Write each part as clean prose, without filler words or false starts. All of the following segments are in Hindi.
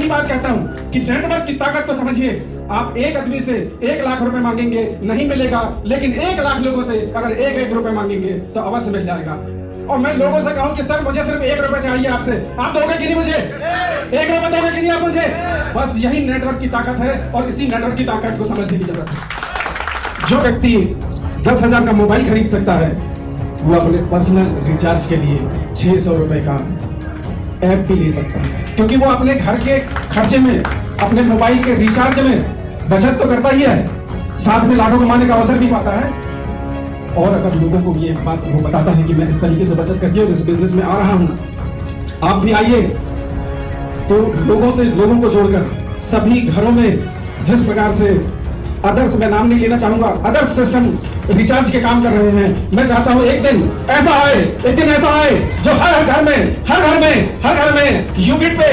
वही बात कहता हूँ कि नेटवर्क की ताकत तो समझिए। आप एक आदमी से 1 लाख रुपए मांगेंगे, नहीं मिलेगा, लेकिन 1 लाख लोगों से अगर 1-1 रुपए मांगेंगे तो अवश्य मिल जाएगा। और मैं लोगों से कहूँ कि सर मुझे सिर्फ 1 रुपए चाहिए आपसे, आप दोगे कि नहीं मुझे? 1 रुपए दोगे कि नहीं आप मुझे? बस यही नेटवर्क की ताकत है और इसी नेटवर्क की ताकत को समझने की जरूरत है। जो व्यक्ति 10,000 का मोबाइल खरीद सकता है वो अपने पर्सनल रिचार्ज के लिए 600 रुपए का ऐप भी ले सकता है, क्योंकि वो अपने घर के खर्चे में, अपने मोबाइल के रिचार्ज में बचत तो करता ही है, साथ में लाखों कमाने का अवसर भी पाता है। और अगर लोगों को ये बात वो बताता है कि मैं इस तरीके से बचत करके और इस बिजनेस में आ रहा हूं, आप भी आइए, तो लोगों को जोड़कर सभी घरों में जिस प्रकार से अदर्स, मैं नाम नहीं लेना चाहूंगा, अदर्स सिस्टम रिचार्ज के काम कर रहे हैं, मैं चाहता हूं एक दिन ऐसा आए जो हर घर में यूबिट पे।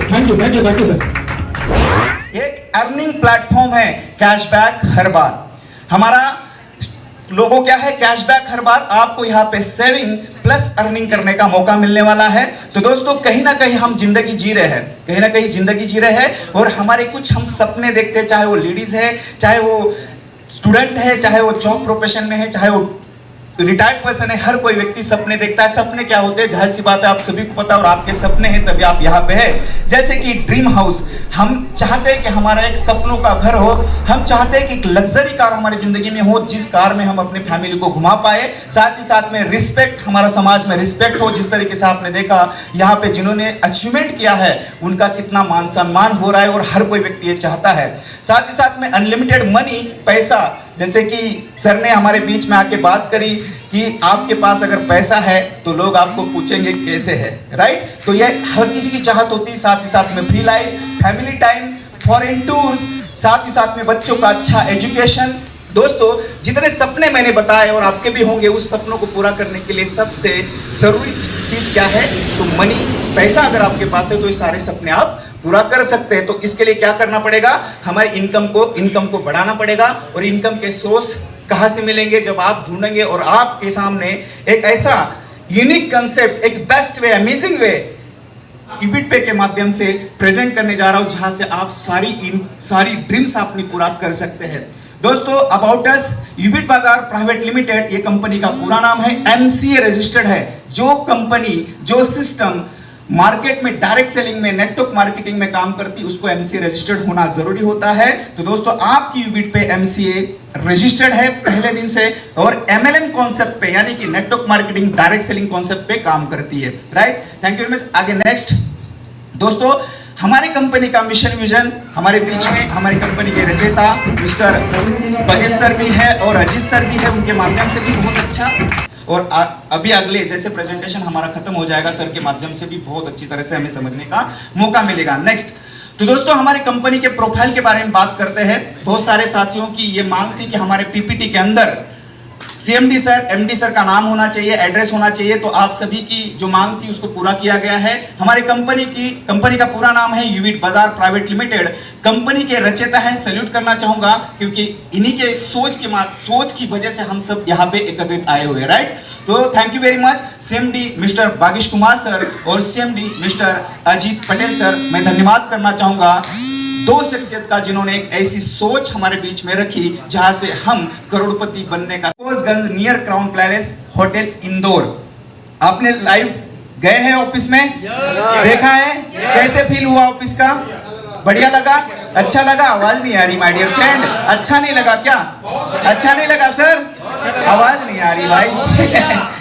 Thank you sir. एक अर्निंग प्लेटफॉर्म है कैशबैक हर बार। हमारा लोगो क्या है? कैशबैक हर बार। आपको यहाँ पे सेविंग प्लस अर्निंग करने का मौका मिलने वाला है। तो दोस्तों कहीं ना कहीं हम जिंदगी जी रहे हैं और हमारे कुछ हम सपने देखते हैं, चाहे वो लेडीज है, चाहे वो स्टूडेंट है, चाहे वो जॉब प्रोफेशन में है, चाहे वो रिटायर्ड पर्सन है। हर कोई व्यक्ति सपने देखता है। सपने क्या होते हैं? जाहिर सी बात है आप सभी को पता, और आपके सपने हैं तभी आप यहाँ पे हैं। जैसे कि ड्रीम हाउस, हम चाहते हैं कि हमारा एक सपनों का घर हो। हम चाहते हैं कि एक लग्जरी कार हमारी जिंदगी में हो, जिस कार में हम अपने फैमिली को घुमा पाए, साथ ही साथ में रिस्पेक्ट, हमारा समाज में रिस्पेक्ट हो। जिस तरीके से आपने देखा यहाँ पे जिन्होंने अचीवमेंट किया है उनका कितना मान सम्मान हो रहा है, और हर कोई व्यक्ति ये चाहता है। साथ ही साथ में अनलिमिटेड मनी, पैसा, जैसे कि सर ने हमारे बीच में आके बात करी कि आपके पास अगर पैसा है तो लोग आपको पूछेंगे कैसे है, राइट? तो ये हर किसी की चाहत होती है। साथ ही साथ में free life, family time, foreign tours, साथ ही साथ में बच्चों का अच्छा एजुकेशन। दोस्तों जितने सपने मैंने बताए और आपके भी होंगे, उस सपनों को पूरा करने के लिए सबसे जरूरी चीज क्या है? तो मनी, पैसा अगर आपके पास है तो ये सारे सपने आप पूरा कर सकते हैं। तो इसके लिए क्या करना पड़ेगा? हमारी इनकम को बढ़ाना पड़ेगा। और इनकम के सोर्स कहां से मिलेंगे? जब आप ढूंढेंगे। और आपके सामने एक ऐसा यूनिक कंसेप्ट, एक बेस्ट वे, अमेजिंग वे यूबिट पे के माध्यम से प्रेजेंट करने जा रहा हूं, जहां से आप सारी ड्रीम्स अपनी पूरा कर सकते हैं। दोस्तों अबाउट अस, यूबिट बाजार प्राइवेट लिमिटेड, ये कंपनी का पूरा नाम है, एमसीए रजिस्टर्ड है। जो कंपनी, जो सिस्टम मार्केट में डायरेक्ट सेलिंग में, नेटवर्क मार्केटिंग में काम करती, उसको एमसीए रजिस्टर्ड होना जरूरी होता है। तो दोस्तों आपकी यूबिट पे एमसीए रजिस्टर्ड है पहले दिन से, और एमएलएम कॉन्सेप्ट पे, यानी कि network marketing direct selling concept पे काम करती है, right? Thank you very much. आगे नेक्स्ट दोस्तों, हमारी कंपनी का मिशन विजन, हमारे बीच में हमारी कंपनी के रचयिता मिस्टर बगेश सर भी है और अजीत सर भी है, उनके माध्यम से भी बहुत अच्छा, और अभी अगले जैसे प्रेजेंटेशन हमारा खत्म हो जाएगा, सर के माध्यम से भी बहुत अच्छी तरह से हमें समझने का मौका मिलेगा। नेक्स्ट, तो दोस्तों हमारी कंपनी के प्रोफाइल के बारे में बात करते हैं। बहुत सारे साथियों की ये मांग थी कि हमारे पीपीटी के अंदर सीएमडी सर, एमडी सर का नाम होना चाहिए, एड्रेस होना चाहिए। तो आप सभी की जो मांग थी उसको पूरा किया गया है। हमारी कंपनी का पूरा नाम है यूबिट बाजार प्राइवेट लिमिटेड। कंपनी के रचयिता है, सैल्यूट करना चाहूंगा, क्योंकि इन्हीं के सोच की वजह से हम सब यहाँ पे एकत्रित आए हुए, राइट? तो thank you very much CMD mister Bagesh Kumar sir और CMD mister Ajit Patel sir. मैं धन्यवाद करना चाहूंगा दो शख्सियत का, जिन्होंने एक ऐसी सोच हमारे बीच में रखी जहां से हम करोड़पति बनने का। Kosganj near crown palace hotel Indore, आपने लाइव गए हैं ऑफिस में, देखा है? कैसे फील हुआ ऑफिस का? बढ़िया लगा? अच्छा लगा? आवाज नहीं आ रही माय डियर फ्रेंड, अच्छा नहीं लगा क्या? अच्छा नहीं लगा सर? आवाज नहीं आ रही भाई।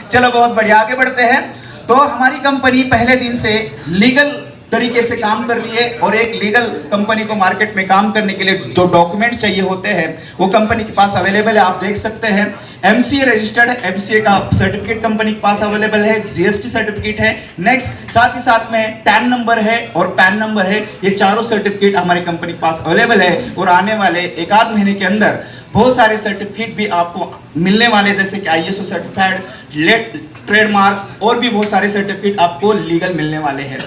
चलो बहुत बढ़िया, आगे बढ़ते हैं। तो हमारी कंपनी पहले दिन से लीगल तरीके से काम कर रही है, और एक लीगल कंपनी को मार्केट में काम करने के लिए जो डॉक्यूमेंट चाहिए होते हैं वो कंपनी के पास अवेलेबल है। आप देख सकते हैं एमसीए रजिस्टर्ड है, एमसीए का सर्टिफिकेट कंपनी के पास अवेलेबल है, जीएसटी सर्टिफिकेट है। नेक्स्ट, साथ ही साथ में टैन नंबर है और पैन नंबर है। ये चारों सर्टिफिकेट हमारी कंपनी के पास अवेलेबल है, और आने वाले 1-8 महीने के अंदर बहुत सारे सर्टिफिकेट भी आपको मिलने वाले, जैसे कि आईएसओ सर्टिफाइड, ट्रेडमार्क, और भी बहुत सारे सर्टिफिकेट आपको लीगल मिलने वाले हैं।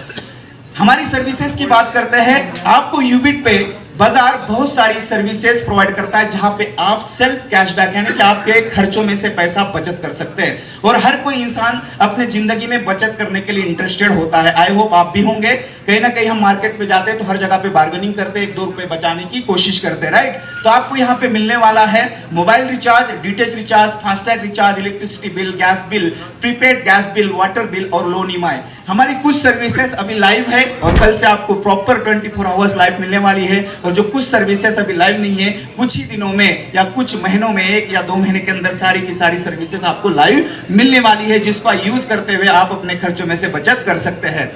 हमारी सर्विसेज की बात करते हैं। आपको यूबिट पे बाजार बहुत सारी सर्विसेज प्रोवाइड करता है जहां पे आप सेल्फ कैशबैक यानी कि आपके खर्चों में से पैसा बचत कर सकते हैं। और हर कोई इंसान अपने जिंदगी में बचत करने के लिए इंटरेस्टेड होता है। आई होप आप भी होंगे। कहीं ना कहीं हम मार्केट पे जाते हैं तो हर जगह पे बार्गेनिंग करते हैं, 1-2 रुपए बचाने की कोशिश करते हैं, राइट। तो आपको यहाँ पे मिलने वाला है mobile recharge, DTH recharge, FASTag recharge, electricity bill, gas bill, prepaid gas bill, water bill और लोन ईएमआई। हमारी कुछ सर्विसेज अभी लाइव है और कल से आपको प्रॉपर 24 आवर्स लाइव मिलने वाली है। और जो कुछ सर्विसेज अभी लाइव नहीं है, कुछ ही दिनों में या कुछ महीनों में, 1 या 2 महीने के अंदर सारी की सारी सर्विसेज आपको लाइव मिलने वाली है, जिसका यूज करते हुए आप अपने खर्चों में से बचत कर सकते हैं।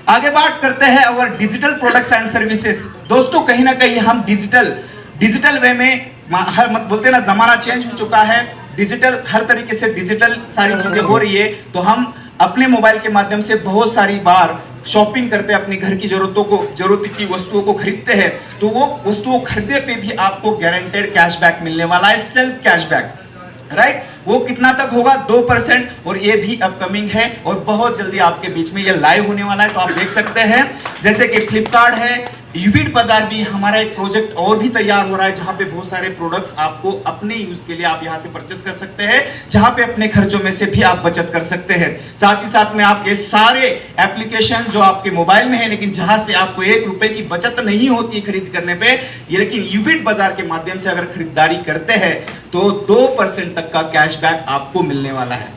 आगे बात करते हैं और डिजिटल प्रोडक्ट्स एंड सर्विसेज। दोस्तों कहीं ना कहीं हम डिजिटल वे में मत बोलते ना, जमाना चेंज हो चुका है, डिजिटल हर तरीके से डिजिटल सारी चीजें हो रही है। तो हम अपने मोबाइल के माध्यम से बहुत सारी बार शॉपिंग करते हैं, अपनी घर की जरूरत की वस्तुओं को खरीदते हैं। तो वो वस्तुओं खरीदने पे भी आपको गारंटेड कैशबैक मिलने वाला है, सेल्फ कैशबैक, राइट। वो कितना तक होगा? 2%। और ये भी अपकमिंग है और बहुत जल्दी आपके बीच में ये लाइव होने वाला है। तो आप देख सकते हैं जैसे कि फ्लिपकार्ट है, यूबिट बाजार भी हमारा एक प्रोजेक्ट और भी तैयार हो रहा है, जहां पे बहुत सारे प्रोडक्ट्स आपको अपने यूज के लिए आप यहां से परचेस कर सकते हैं, जहां पे अपने खर्चों में से भी आप बचत कर सकते हैं। साथ ही साथ में आप ये सारे एप्लीकेशन जो आपके मोबाइल में है, लेकिन जहां से आपको 1 रुपए की बचत नहीं होती खरीद करने पे, ये लेकिन यूबिट बाजार के माध्यम से अगर खरीदारी करते हैं तो 2% तक का कैशबैक आपको मिलने वाला है।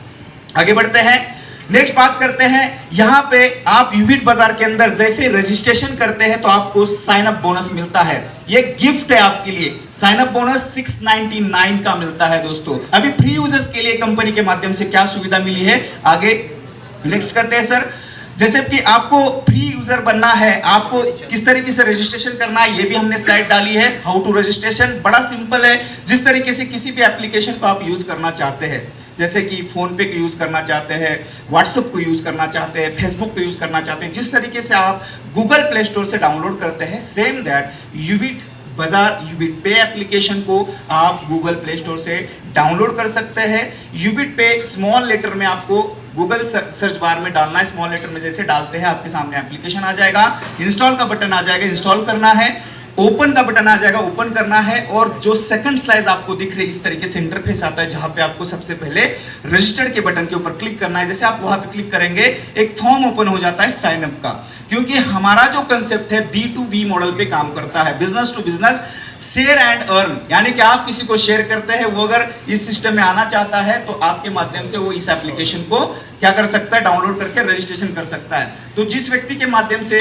आगे बढ़ते हैं, नेक्स्ट बात करते हैं। यहां पे आप यूबिट बाजार के अंदर जैसे रजिस्ट्रेशन करते हैं तो आपको साइन अप बोनस मिलता है। ये गिफ्ट है आपके लिए। साइन अप बोनस 699 का मिलता है दोस्तों। अभी फ्री यूजर्स के लिए कंपनी के माध्यम से क्या सुविधा मिली है, आगे नेक्स्ट करते हैं सर। जैसे कि आपको फ्री यूजर बनना है, आपको किस तरीके से रजिस्ट्रेशन करना है, ये भी हमने स्लाइड डाली है। हाउ टू रजिस्ट्रेशन बड़ा सिंपल है। जिस तरीके से किसी भी एप्लीकेशन को आप यूज करना चाहते हैं, जैसे कि फोन पे को यूज करना चाहते हैं, व्हाट्सएप को यूज करना चाहते हैं, फेसबुक को यूज करना चाहते हैं, जिस तरीके से आप गूगल प्ले स्टोर से डाउनलोड करते हैं, सेम दैट यूबिट बाजार यूबिट पे एप्लीकेशन को आप गूगल प्ले स्टोर से डाउनलोड कर सकते हैं। यूबिट पे स्मॉल लेटर में आपको गूगल सर्च बार में डालना है, स्मॉल लेटर में जैसे डालते हैं आपके सामने एप्लीकेशन आ जाएगा, इंस्टॉल का बटन आ जाएगा, इंस्टॉल करना है, ओपन का बटन आ जाएगा, ओपन करना है। और जो सेकंड स्लाइड आपको दिख रही है इस तरीके से इंटरफेस आता है, जहां पे आपको सबसे पहले रजिस्टर्ड के बटन के ऊपर क्लिक करना है। जैसे आप वहां पे क्लिक करेंगे एक फॉर्म ओपन हो जाता है साइन अप का, क्योंकि हमारा जो कंसेप्ट है B2B मॉडल पे काम करता है, business to business, share and earn. यानी कि आप किसी को शेयर करते हैं, वो अगर इस सिस्टम में आना चाहता है तो आपके माध्यम से वो इस एप्लीकेशन को क्या कर सकता है, डाउनलोड करके रजिस्ट्रेशन कर सकता है। तो जिस व्यक्ति के माध्यम से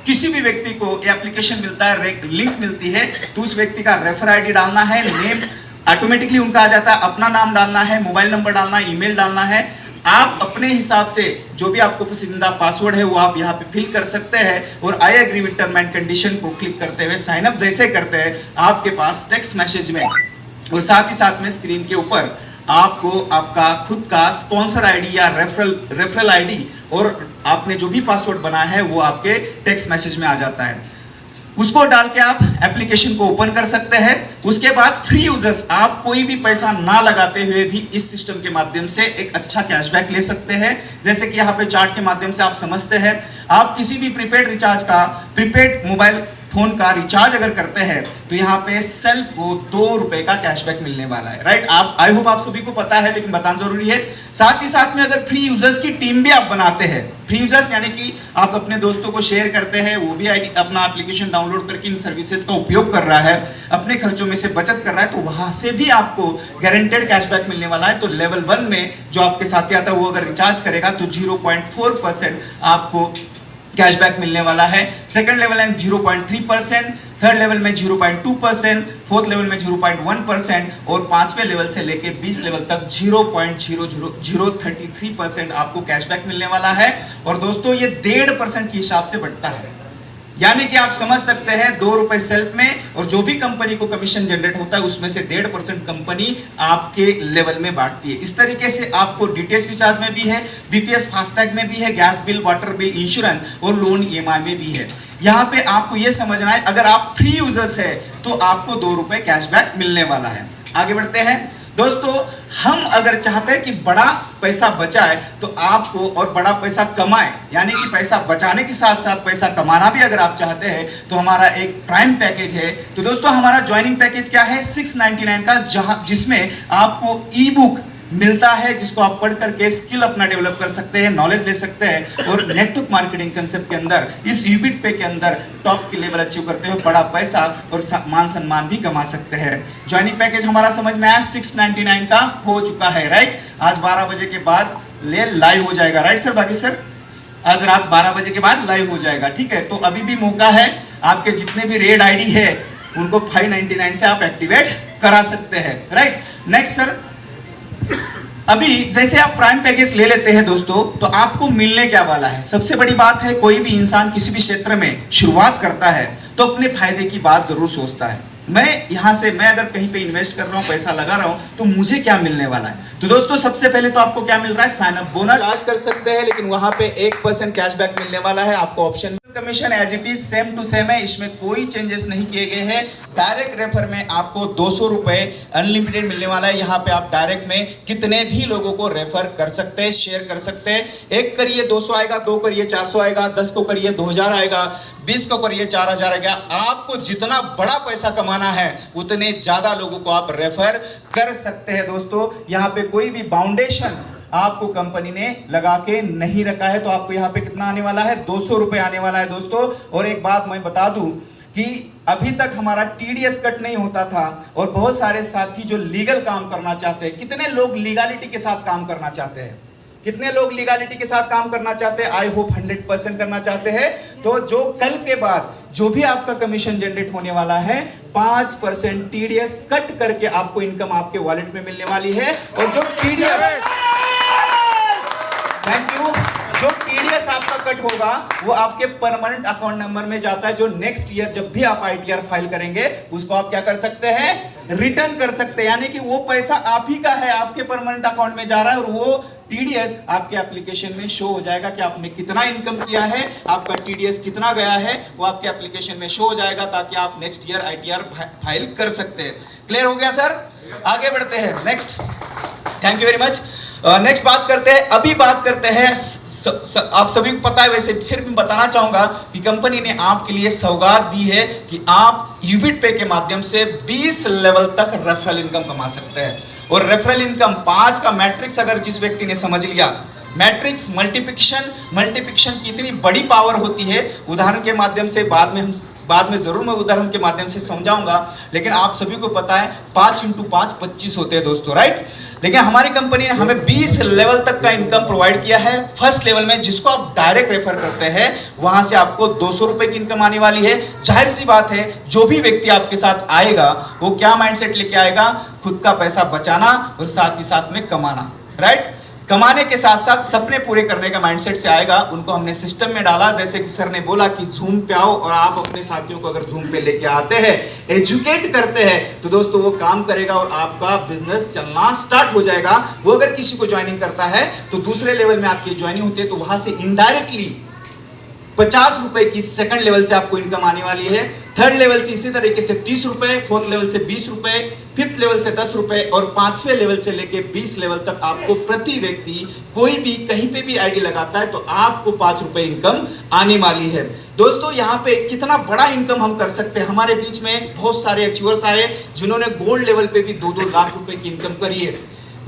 किसी भी व्यक्ति को एप्लीकेशन मिलता है, लिंक मिलती है, तो उस व्यक्ति का रेफर आईडी डालना है, नेम ऑटोमेटिकली उनका आ जाता है, अपना नाम डालना है, मोबाइल नंबर डालना है, ईमेल डालना है। आप अपने हिसाब से जो भी आपको पसंदीदा पासवर्ड है वो आप यहाँ पे फिल कर सकते हैं और I agree with term and condition को क्लिक करते हुए साइन अप जैसे करते हैं, आपके पास टेक्स्ट मैसेज में और साथ ही साथ में स्क्रीन के ऊपर आपको आपका खुद का स्पॉन्सर आईडी या रेफरल आईडी और आपने जो भी पासवर्ड बनाया है वो आपके टेक्स्ट मैसेज में आ जाता है। उसको डाल के आप एप्लीकेशन को ओपन कर सकते हैं। उसके बाद फ्री यूजर्स आप कोई भी पैसा ना लगाते हुए भी इस सिस्टम के माध्यम से एक अच्छा कैशबैक ले सकते हैं। जैसे कि यहाँ पे चार्ट के माध्यम से आप समझते हैं, आप किसी भी प्रीपेड रिचार्ज का, प्रीपेड मोबाइल फोन का रिचार्ज अगर करते हैं तो यहाँ पे सेल्फ को 2 रुपए का कैशबैक मिलने वाला है, राइट। आप आई होप आप सभी को पता है, लेकिन बताना जरूरी है। साथ ही साथ में अगर फ्री यूजर्स की टीम भी आप बनाते हैं, फ्री यूजर्स यानी कि आप अपने दोस्तों को शेयर करते हैं, वो भी अपना एप्लीकेशन डाउनलोड करके इन सर्विसेज का उपयोग कर रहा है, अपने खर्चों में से बचत कर रहा है, तो वहां से भी आपको गारंटेड कैशबैक मिलने वाला है। तो लेवल 1 में जो आपके साथी आता है वो अगर रिचार्ज करेगा तो 0.4% आपको कैशबैक मिलने वाला है। सेकंड लेवल में 0.3%, थर्ड लेवल में 0.2%, फोर्थ लेवल में 0.1% और 5वें लेवल से लेके 20 लेवल तक 0.00033% आपको कैशबैक मिलने वाला है। और दोस्तों ये 1.5% के हिसाब से बढ़ता है, यानी कि आप समझ सकते हैं 2 रुपए सेल्फ में और जो भी कंपनी को कमीशन जनरेट होता है उसमें से 1.5% कंपनी आपके लेवल में बांटती है। इस तरीके से आपको डीटीएच रिचार्ज में भी है, बीपीएस फास्टैग में भी है, gas bill, water bill, insurance और लोन ईएमआई में भी है। यहाँ पे आपको ये समझना है, अगर आप फ्री यूजर्स है तो आपको 2 रुपए कैशबैक मिलने वाला है। आगे बढ़ते हैं। दोस्तों हम अगर चाहते हैं कि बड़ा पैसा बचाए तो आपको और बड़ा पैसा कमाए, यानी कि पैसा बचाने के साथ साथ पैसा कमाना भी अगर आप चाहते हैं तो हमारा एक प्राइम पैकेज है। तो दोस्तों हमारा ज्वाइनिंग पैकेज क्या है 699 का, जिसमें आपको ई बुक मिलता है जिसको आप पढ़ करके स्किल अपना डेवलप कर सकते हैं, नॉलेज ले सकते हैं और नेटवर्क मार्केटिंग कंसेप्ट के अंदर इस यूबिट पे के अंदर टॉप की लेवल अचीव करते हुए बड़ा पैसा और मान सम्मान भी कमा सकते हैं। ज्वाइनिंग पैकेज हमारा समझ में आया 699 का हो चुका है, राइट। आज 12 बजे के बाद लाइव हो जाएगा, राइट सर बाकी सर, आज रात 12 बजे के बाद लाइव हो जाएगा, ठीक है। तो अभी भी मौका है, आपके जितने भी रेड आईडी है उनको 599 से आप एक्टिवेट करा सकते हैं, राइट। नेक्स्ट सर, अभी जैसे आप प्राइम पैकेज ले लेते हैं दोस्तों तो आपको मिलने क्या वाला है। सबसे बड़ी बात है, कोई भी इंसान किसी भी क्षेत्र में शुरुआत करता है तो अपने फायदे की बात जरूर सोचता है। मैं अगर कहीं पे इन्वेस्ट कर रहा हूं, पैसा लगा रहा हूं तो मुझे क्या मिलने वाला है। तो दोस्तों सबसे पहले तो आपको क्या मिल रहा है, साइन अप बोनस आज कर सकते हैं, लेकिन वहां पे 1% कैशबैक मिलने वाला है आपको। Option commission as it is same to same है, इसमें कोई चेंजेस नहीं किए गए हैं। डायरेक्ट रेफर में आपको 200 रुपए अनलिमिटेड मिलने वाला है। यहाँ पे आप डायरेक्ट में कितने भी लोगों को रेफर कर सकते हैं, शेयर कर सकते हैं। एक करिए 200 आएगा, 2 करिए 400 आएगा, 10 को करिए 2000 आएगा, 20 को करिए 4000 आएगा। आपको जितना बड़ा पैसा कमाना है उतने ज्यादा लोगों को आप रेफर कर सकते हैं। दोस्तों यहाँ पे कोई भी बाउंडेशन आपको कंपनी ने लगा के नहीं रखा है। तो आपको यहाँ पे कितना आने वाला है, 200 रुपए आने वाला है दोस्तों। और एक बात मैं बता दूं कि अभी तक हमारा टीडीएस कट नहीं होता था और बहुत सारे साथी जो लीगल काम करना चाहते हैं, कितने लोग लीगलिटी के साथ काम करना चाहते हैं, कितने लोग लीगलिटी के साथ काम करना चाहते हैं, आई होप 100% करना चाहते हैं। तो जो कल के बाद जो भी आपका कमीशन जनरेट होने वाला है 5% टीडीएस कट करके आपको इनकम आपके वॉलेट में मिलने वाली है। और जो टीडीएस, थैंक यू, जो टीडीएस आपका कट होगा वो आपके परमानेंट अकाउंट नंबर में जाता है, जो नेक्स्ट ईयर जब भी आप आईटीआर फाइल करेंगे उसको आप क्या कर सकते हैं, रिटर्न कर सकते हैं। यानी कि वो पैसा आप ही का है, आपके परमानेंट अकाउंट में जा रहा है और वो टीडीएस आपके एप्लीकेशन में शो हो जाएगा कि आपने कितना इनकम किया है, आपका टीडीएस कितना गया है, वो आपके एप्लीकेशन में शो हो जाएगा ताकि आप नेक्स्ट ईयर आईटीआर फाइल कर सकते हैं। क्लियर हो गया सर? आगे बढ़ते हैं next. Thank you very much. Next बात करते हैं, अभी बात करते हैं, आप सभी को पता है, वैसे फिर भी बताना चाहूंगा कि कंपनी ने आपके लिए सौगात दी है कि आप यूबिट पे के माध्यम से 20 लेवल तक रेफरल इनकम कमा सकते हैं। और रेफरल इनकम 5 का मैट्रिक्स अगर जिस व्यक्ति ने समझ लिया, मैट्रिक्स मल्टीप्लिकेशन की इतनी बड़ी पावर होती है, उदाहरण के माध्यम से बाद में जरूर मैं उदाहरण के माध्यम से समझाऊंगा, लेकिन आप सभी को पता है 5 × 5 25 होते हैं दोस्तों, राइट। लेकिन हमारी कंपनी ने हमें 20 लेवल तक का इनकम प्रोवाइड किया है। फर्स्ट लेवल में जिसको आप डायरेक्ट रेफर करते हैं वहां से आपको 200 रुपए की इनकम आने वाली है। जाहिर सी बात है, जो भी व्यक्ति आपके साथ आएगा वो क्या माइंडसेट लेके आएगा, खुद का पैसा बचाना और साथ ही साथ में कमाना, राइट। कमाने के साथ साथ सपने पूरे करने का माइंडसेट से आएगा। उनको हमने सिस्टम में डाला, जैसे कि सर ने बोला कि जूम पे आओ, और आप अपने साथियों को अगर जूम पे लेके आते हैं, एजुकेट करते हैं, तो दोस्तों वो काम करेगा और आपका बिजनेस चलना स्टार्ट हो जाएगा। वो अगर किसी को ज्वाइनिंग करता है तो दूसरे लेवल में आपकी ज्वाइनिंग होती है, तो वहां से इनडायरेक्टली 50 रुपए की सेकंड लेवल से आपको इनकम आने वाली है। थर्ड लेवल से इसी तरीके से 30 रुपए, फोर्थ लेवल से 20 रुपए, फिफ्थ लेवल से 10 रुपए और 5वें लेवल से लेके 20 लेवल तक आपको प्रति व्यक्ति कोई भी कहीं पे भी आईडी लगाता है तो आपको 5 रुपए इनकम आने वाली है। दोस्तों यहाँ पे कितना बड़ा इनकम हम कर सकते हैं। हमारे बीच में बहुत सारे अचीवर्स आए जिन्होंने गोल्ड लेवल पे भी 2-2 लाख रुपए की इनकम करी है।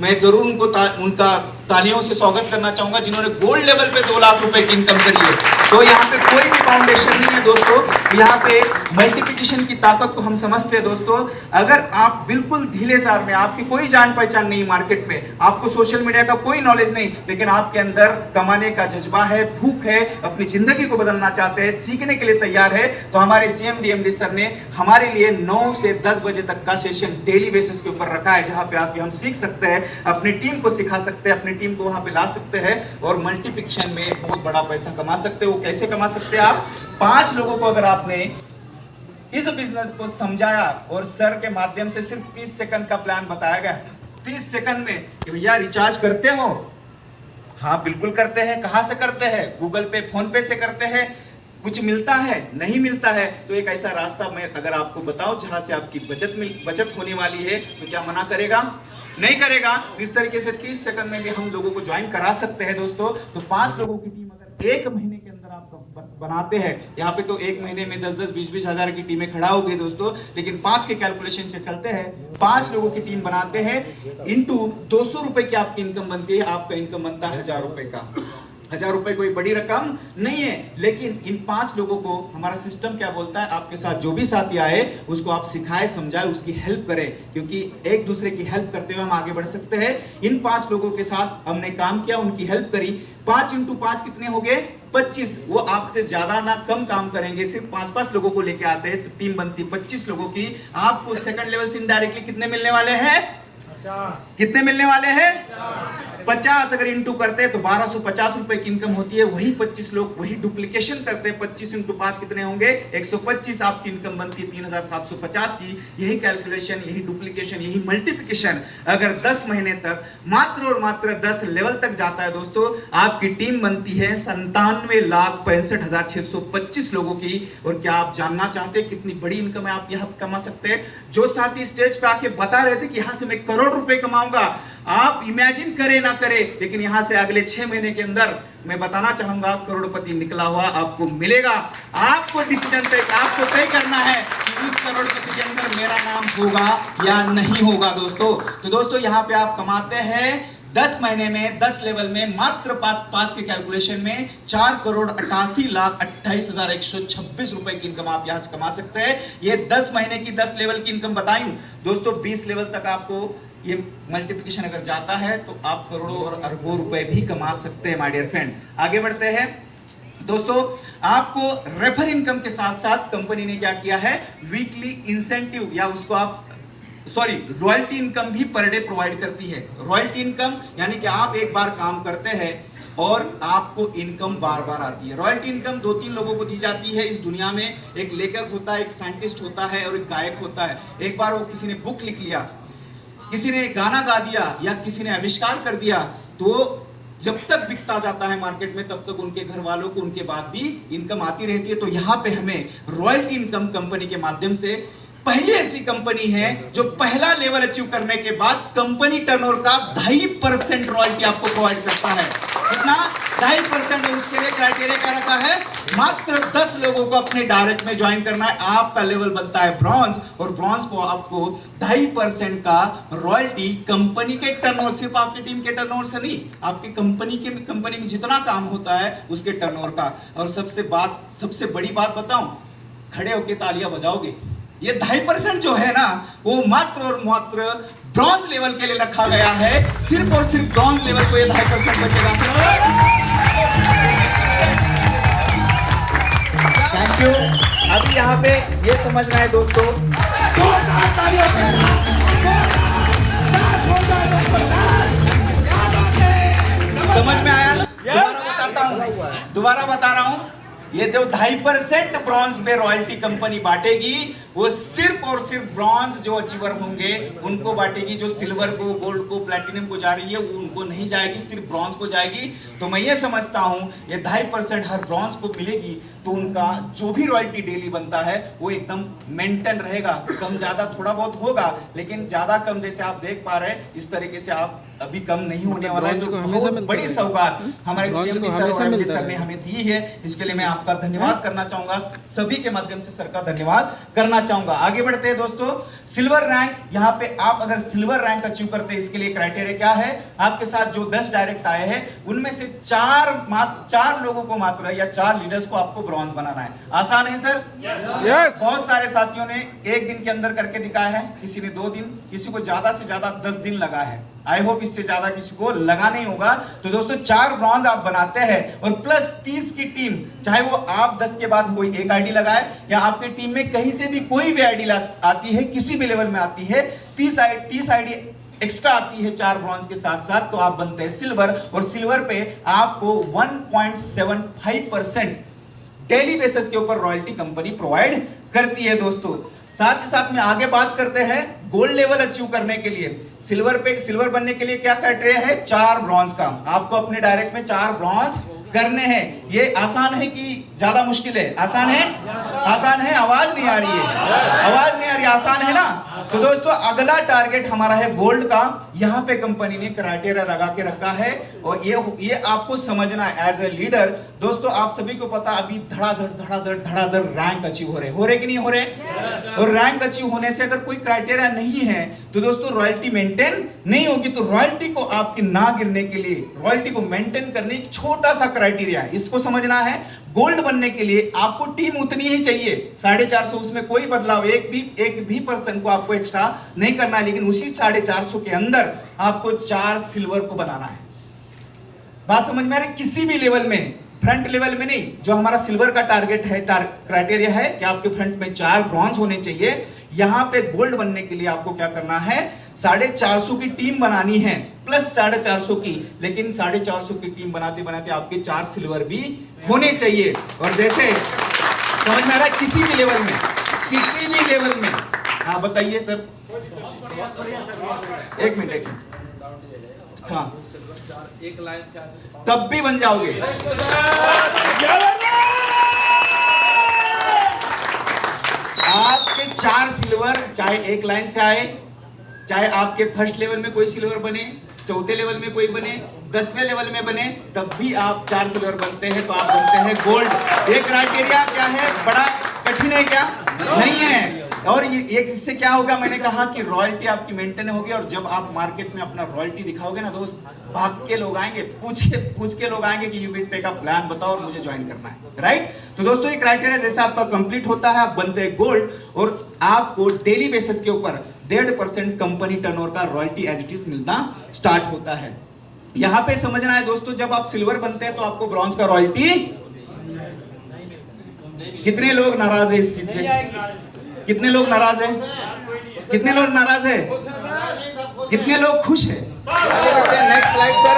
मैं जरूर उनका तालियों से स्वागत करना चाहूंगा जिन्होंने गोल्ड लेवल पे 2 लाख रुपए की इनकम करी है। तो यहाँ पे कोई भी फाउंडेशन नहीं है दोस्तों, यहाँ पे मल्टीप्लिकेशन की ताकत को हम समझते हैं दोस्तों। अगर आप बिल्कुल ढीले जार में, आपकी कोई जान पहचान नहीं मार्केट में, आपको सोशल मीडिया का कोई नॉलेज नहीं, लेकिन आपके अंदर कमाने का जज्बा है, भूख है, अपनी जिंदगी को बदलना चाहते हैं, सीखने के लिए तैयार है, तो हमारे CMD MD सर ने हमारे लिए 9 से 10 बजे तक का सेशन डेली बेसिस के ऊपर रखा है, जहाँ पे आके हम सीख सकते हैं, अपनी टीम को सिखा सकते हैं, अपनी टीम को वहां पे ला सकते हैं और मल्टीप्लिकेशन में बहुत बड़ा पैसा कमा सकते हैं। वो कैसे कमा सकते हैं आप? 5 लोगों को अगर आपने इस बिजनेस को समझाया और सर के माध्यम से सिर्फ 30 सेकंड का प्लान बताया गया, 30 सेकंड में कि भैया रिचार्ज करते हो? हाँ बिल्कुल करते हैं। कहां से करते हैं? गूगल पे, फोन पे से करते हैं। कुछ मिलता है? नहीं मिलता है। तो एक ऐसा रास्ता मैं अगर आपको बताऊं जहां से आपकी बचत होने वाली है, तो क्या मना करेगा? नहीं करेगा इस तरीके से 30 सेकंड में भी हम लोगों को ज्वाइन करा सकते हैं दोस्तों। तो 5 लोगों की टीम अगर एक महीने के अंदर आप बनाते हैं, यहाँ पे तो एक महीने में 10-10, 20-20 हजार की टीमें खड़ा हो गई दोस्तों, लेकिन 5 के कैलकुलेशन से चलते हैं, 5 लोगों की टीम बनाते हैं, इंटू 200 रुपए की आपकी इनकम बनती है, आपका इनकम बनता है 1000 रुपए का। 1000 रुपए कोई बड़ी रकम नहीं है, लेकिन इन 5 लोगों को हमारा सिस्टम क्या बोलता है, आपके साथ जो भी साथी आए उसको आप सिखाए, समझाए, उसकी हेल्प करें, क्योंकि एक दूसरे की हेल्प करते हुए हम आगे बढ़ सकते हैं। इन 5 लोगों के साथ हमने काम किया, उनकी हेल्प करी, 5 इंटू 5 कितने हो गए 25। वो आपसे ज्यादा ना कम काम करेंगे, सिर्फ 5-5 लोगों को लेके आते हैं तो टीम बनती 25 लोगों की। आपको सेकंड लेवल से इनडायरेक्टली कितने मिलने वाले हैं, 50। कितने मिलने वाले हैं 50। अगर इंटू करते हैं तो 1250 रुपए की इनकम होती है। वही 25 लोग वही डुप्लीकेशन करते हैं, 25 इंटू 5 कितने होंगे 125। आपकी इनकम बनती है 3750 की। यही कैलकुलेशन, यही डुप्लीकेशन, यही मल्टीप्लिकेशन अगर 10 महीने तक मात्र और मात्र 10 लेवल तक जाता है दोस्तों, आपकी टीम बनती है 97,65,625 लोगों की। और क्या आप जानना चाहते हैं कितनी बड़ी इनकम है आप यहाँ कमा सकते हैं? जो साथी स्टेज पे आके बता रहे थे कि यहाँ से मैं करोड़ रुपए कमाऊंगा, आप इमेजिन करें ना करें, लेकिन यहां से अगले 6 महीने के अंदर मैं बताना चाहूंगा करोड़पति निकला हुआ आपको मिलेगा। आपको डिसीजन तय, आपको तय करना है कि उस करोड़पति के अंदर मेरा नाम होगा या नहीं होगा दोस्तों। तो दोस्तों यहाँ पे आप कमाते हैं 10 महीने में 10 लेवल में मात्र 5 के कैलकुलेशन में 4,88,28,126 रुपए की इनकम आप यहां से कमा सकते हैं। ये 10 महीने की 10 लेवल की इनकम बताई दोस्तों। 20 लेवल तक आपको ये मल्टीप्लिकेशन अगर जाता है तो आप करोड़ों और अरबों रुपए भी कमा सकते हैं माय डियर फ्रेंड। आगे बढ़ते हैं दोस्तों। आपको रेफर इनकम के साथ साथ कंपनी ने क्या किया है, वीकली इंसेंटिव या उसको आप रॉयल्टी इनकम भी पर डे प्रोवाइड करती है। रॉयल्टी इनकम यानी कि आप एक बार काम करते हैं और आपको इनकम बार बार आती है। रॉयल्टी इनकम 2-3 लोगों को दी जाती है इस दुनिया में। एक लेखक होता है, एक साइंटिस्ट होता है और एक गायक होता है। एक बार वो किसी ने बुक लिख लिया, किसी ने गाना गा दिया या किसी ने आविष्कार कर दिया, तो जब तक बिकता जाता है मार्केट में तब तक उनके घर वालों को उनके बाद भी इनकम आती रहती है। तो यहाँ पे हमें रॉयल्टी इनकम कंपनी के माध्यम से पहली ऐसी कंपनी है जो पहला लेवल अचीव करने के बाद कंपनी टर्नओवर का 2.5% रॉयल्टी आपको प्रोवाइड करता है। कितना 2.5%? और उसके लिए क्राइटेरिया क्या रखा है, मात्र 10 लोगों को अपने डायरेक्ट में ज्वाइन करना है। आपका लेवल बनता है ब्रॉन्ज, और ब्रॉन्ज को आपको 2.5% का रॉयल्टी कंपनी के टर्नओवर, सिर्फ आपकी टीम के टर्नओवर से नहीं, आपकी कंपनी में जितना काम होता है उसके टर्नओवर का। और सबसे बड़ी बात बताऊं, खड़े होकर तालियां बजाओगे। ये 2.5% जो है ना, वो मात्र और मात्र ब्रॉन्ज लेवल के लिए रखा गया है। सिर्फ और सिर्फ ब्रॉन्ज लेवल को ये 2.5% बचेगा। Thank you. अभी यहाँ पे ये समझना है दोस्तों, समझ में आया ना? दोबारा बता रहा हूँ, ये जो 2.5% ब्रॉन्ज पे रॉयल्टी कंपनी बांटेगी, वो सिर्फ और सिर्फ ब्रॉन्ज जो अचीवर होंगे उनको बांटेगी। जो सिल्वर को, गोल्ड को, प्लैटिनम को जा रही है वो उनको नहीं जाएगी, सिर्फ ब्रॉन्ज को जाएगी। तो मैं ये समझता हूँ ये 2.5% हर ब्रॉन्ज को मिलेगी तो उनका जो भी रॉयल्टी डेली बनता है वो एकदम मेंटेन रहेगा। कम ज्यादा थोड़ा बहुत होगा, लेकिन ज्यादा कम जैसे आप देख पा रहे हैं इस तरीके से आप अभी कम नहीं होने वाला है। जो बहुत बड़ी सौगात हमारे सीएमडी सर और एमडी सर ने हमें दी है, इसके लिए मैं आपका धन्यवाद करना चाहूंगा। सभी के माध्यम से सर का धन्यवाद करना चाहूंगा। आगे बढ़ते हैं दोस्तों। सिल्वर रैंक, यहाँ पे आप अगर सिल्वर रैंक अचीव करते हैं, इसके लिए क्राइटेरिया क्या है, आपके साथ जो 10 डायरेक्ट आए हैं उनमें से 4 लोगों को मात्र या 4 लीडर्स को आपको ब्रॉन्ज बनाना है। आसान है सर? यस। बहुत सारे साथियों ने 1 दिन के अंदर करके दिखाया है, किसी ने 2 दिन, किसी को ज्यादा से ज्यादा 10 दिन लगा है। आई होप इससे ज्यादा किसी को लगा नहीं होगा। तो दोस्तों 4 ब्रॉन्ज आप बनाते हैं और प्लस 30 की टीम, चाहे वो आप 10 के बाद कोई एक आईडी लगाए या आपकी टीम में कहीं से भी कोई भी आईडी आती है, किसी भी लेवल में आती है, 30 आईडी एक्स्ट्रा आती है 4 ब्रॉन्ज के साथ साथ, तो आप बनते हैं सिल्वर। और सिल्वर पे आपको 1.75% डेली बेसिस के ऊपर रॉयल्टी कंपनी प्रोवाइड करती है दोस्तों। साथ ही साथ में आगे बात करते हैं गोल्ड लेवल अचीव करने के लिए। सिल्वर बनने के लिए क्या क्राइटेरिया है, 4 ब्रॉन्ज का। आपको अपने डायरेक्ट में 4 ब्रॉन्ज करने हैं। ये आसान है कि ज्यादा मुश्किल है? आसान है, आसान है। आवाज नहीं आ रही है, आवाज नहीं आ रही। आसान है ना। तो दोस्तों अगला टारगेट हमारा है गोल्ड का। यहाँ पे कंपनी ने क्राइटेरिया लगा के रखा है और ये आपको समझना है एज ए लीडर। दोस्तों आप सभी को पता अभी धड़ाधड़ रैंक अचीव हो रहे कि नहीं हो रहे? और रैंक अचीव होने से अगर कोई क्राइटेरिया नहीं है तो दोस्तों रॉयल्टी मेंटेन नहीं होगी। तो रॉयल्टी को आपकी ना गिरने के लिए, रॉयल्टी को मेंटेन करने एक छोटा सा क्राइटेरिया है, इसको समझना है। गोल्ड बनने के लिए आपको टीम उतनी ही चाहिए 450, उसमें कोई बदलाव एक भी पर्सन को आपको एक्स्ट्रा नहीं करना है, लेकिन उसी 450 के अंदर आपको 4 सिल्वर को बनाना है। बात समझ में आ रही? किसी भी लेवल में, फ्रंट लेवल में नहीं, जो हमारा सिल्वर का टारगेट है, क्राइटेरिया है कि आपके फ्रंट में 4 ब्रॉन्ज होने चाहिए। यहां पे गोल्ड बनने के लिए आपको क्या करना है? 450 की टीम बनानी है प्लस 450 की, लेकिन 450 की टीम बनाते बनाते आपके 4 सिल्वर भी होने चाहिए। और जैसे समझ में आ रहा है? किसी भी लेवल में हाँ बताइए सर। एक मिनट हाँ, एक लाइन से तब भी बन जाओगे। आपके 4 सिल्वर चाहे एक लाइन से आए, चाहे आपके फर्स्ट लेवल में कोई सिल्वर बने, चौथे लेवल में कोई बने, 10वें लेवल में बने, तब भी आप 4 सिल्वर बनते हैं तो आप बनते हैं गोल्ड। ये क्राइटेरिया क्या है? बड़ा कठिन है क्या? नहीं है। और ये इससे क्या होगा? मैंने कहा कि रॉयल्टी आपकी मेंटेन होगी, और जब आप मार्केट में अपना रॉयल्टी दिखाओगे ना दोस्त, भाग के लोग आएंगे, पूछ के लोग आएंगे कि यूबिट पे का प्लान बताओ और मुझे ज्वाइन करना है, राइट? तो दोस्तों ये क्राइटेरिया जैसे आपका कंप्लीट होता है, आप बनते हैं गोल्ड, और आपको डेली बेसिस के ऊपर 1.5% कंपनी टर्नओवर का रॉयल्टी एज इट इज मिलना स्टार्ट होता है। यहाँ पे समझना है दोस्तों, जब आप सिल्वर बनते हैं तो आपको ब्रॉन्ज का रॉयल्टी, कितने लोग नाराज है इस चीज से? कितने लोग नाराज हैं? कितने लोग नाराज है? कितने लोग खुश है? Next slide sir.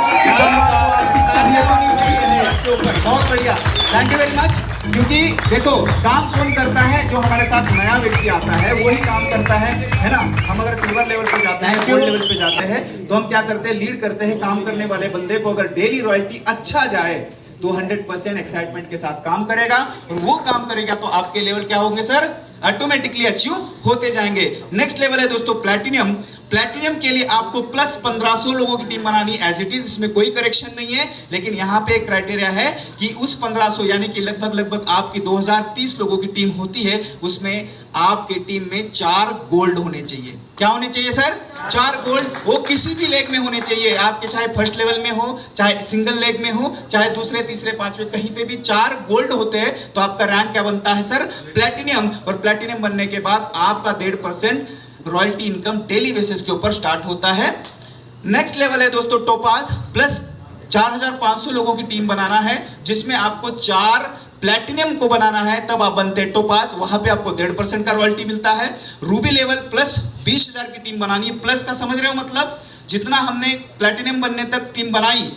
बहुत बढ़िया, थैंक यू वेरी मच। क्योंकि देखो काम कौन करता है? जो हमारे साथ नया व्यक्ति आता है वही काम करता है ना। हम अगर सिल्वर लेवल पे जाते हैं, गोल्ड लेवल पे जाते हैं, तो हम क्या करते हैं? लीड करते हैं काम करने वाले बंदे को। अगर डेली रॉयल्टी अच्छा जाए तो 100% एक्साइटमेंट के साथ काम करेगा, और वो काम करेगा तो आपके लेवल क्या होंगे सर? ऑटोमेटिकली अचीव होते जाएंगे। नेक्स्ट लेवल है दोस्तों प्लैटिनम। प्लैटिनम के लिए आपको प्लस 1500 लोगों की टीम बनानी एज इट इज, इसमें कोई करेक्शन नहीं है। लेकिन यहाँ पे एक क्राइटेरिया है कि उस 1500 यानी कि लगभग आपकी 2030 लोगों की टीम होती है, उसमें आपके टीम में 4 गोल्ड होने चाहिए। क्या होने चाहिए सर? 4 गोल्ड। वो किसी भी लेग में होने चाहिए, आपके चाहे फर्स्ट लेवल में हो, चाहे सिंगल लेग में हो, चाहे दूसरे तीसरे पांचवें, कहीं पे भी 4 गोल्ड होते हैं तो आपका रैंक क्या बनता है सर? प्लैटिनम। और प्लैटिनम बनने के बाद आपका 1.5% रॉयल्टी इनकम डेली बेसिस के ऊपर स्टार्ट होता है। नेक्स्ट लेवल है दोस्तों टोपाज। प्लस 4500 लोगों की टीम बनाना है, जिसमें आपको 4 प्लैटिनम को बनाना है, तब आप बनते हैं टोपाज। वहां पे आपको 1.5% का रॉयल्टी मिलता है। रूबी लेवल प्लस 20,000 की टीम बनानी है। प्लस का समझ रहे हो मतलब? जितना हमने प्लैटिनम बनने तक टीम बनाई,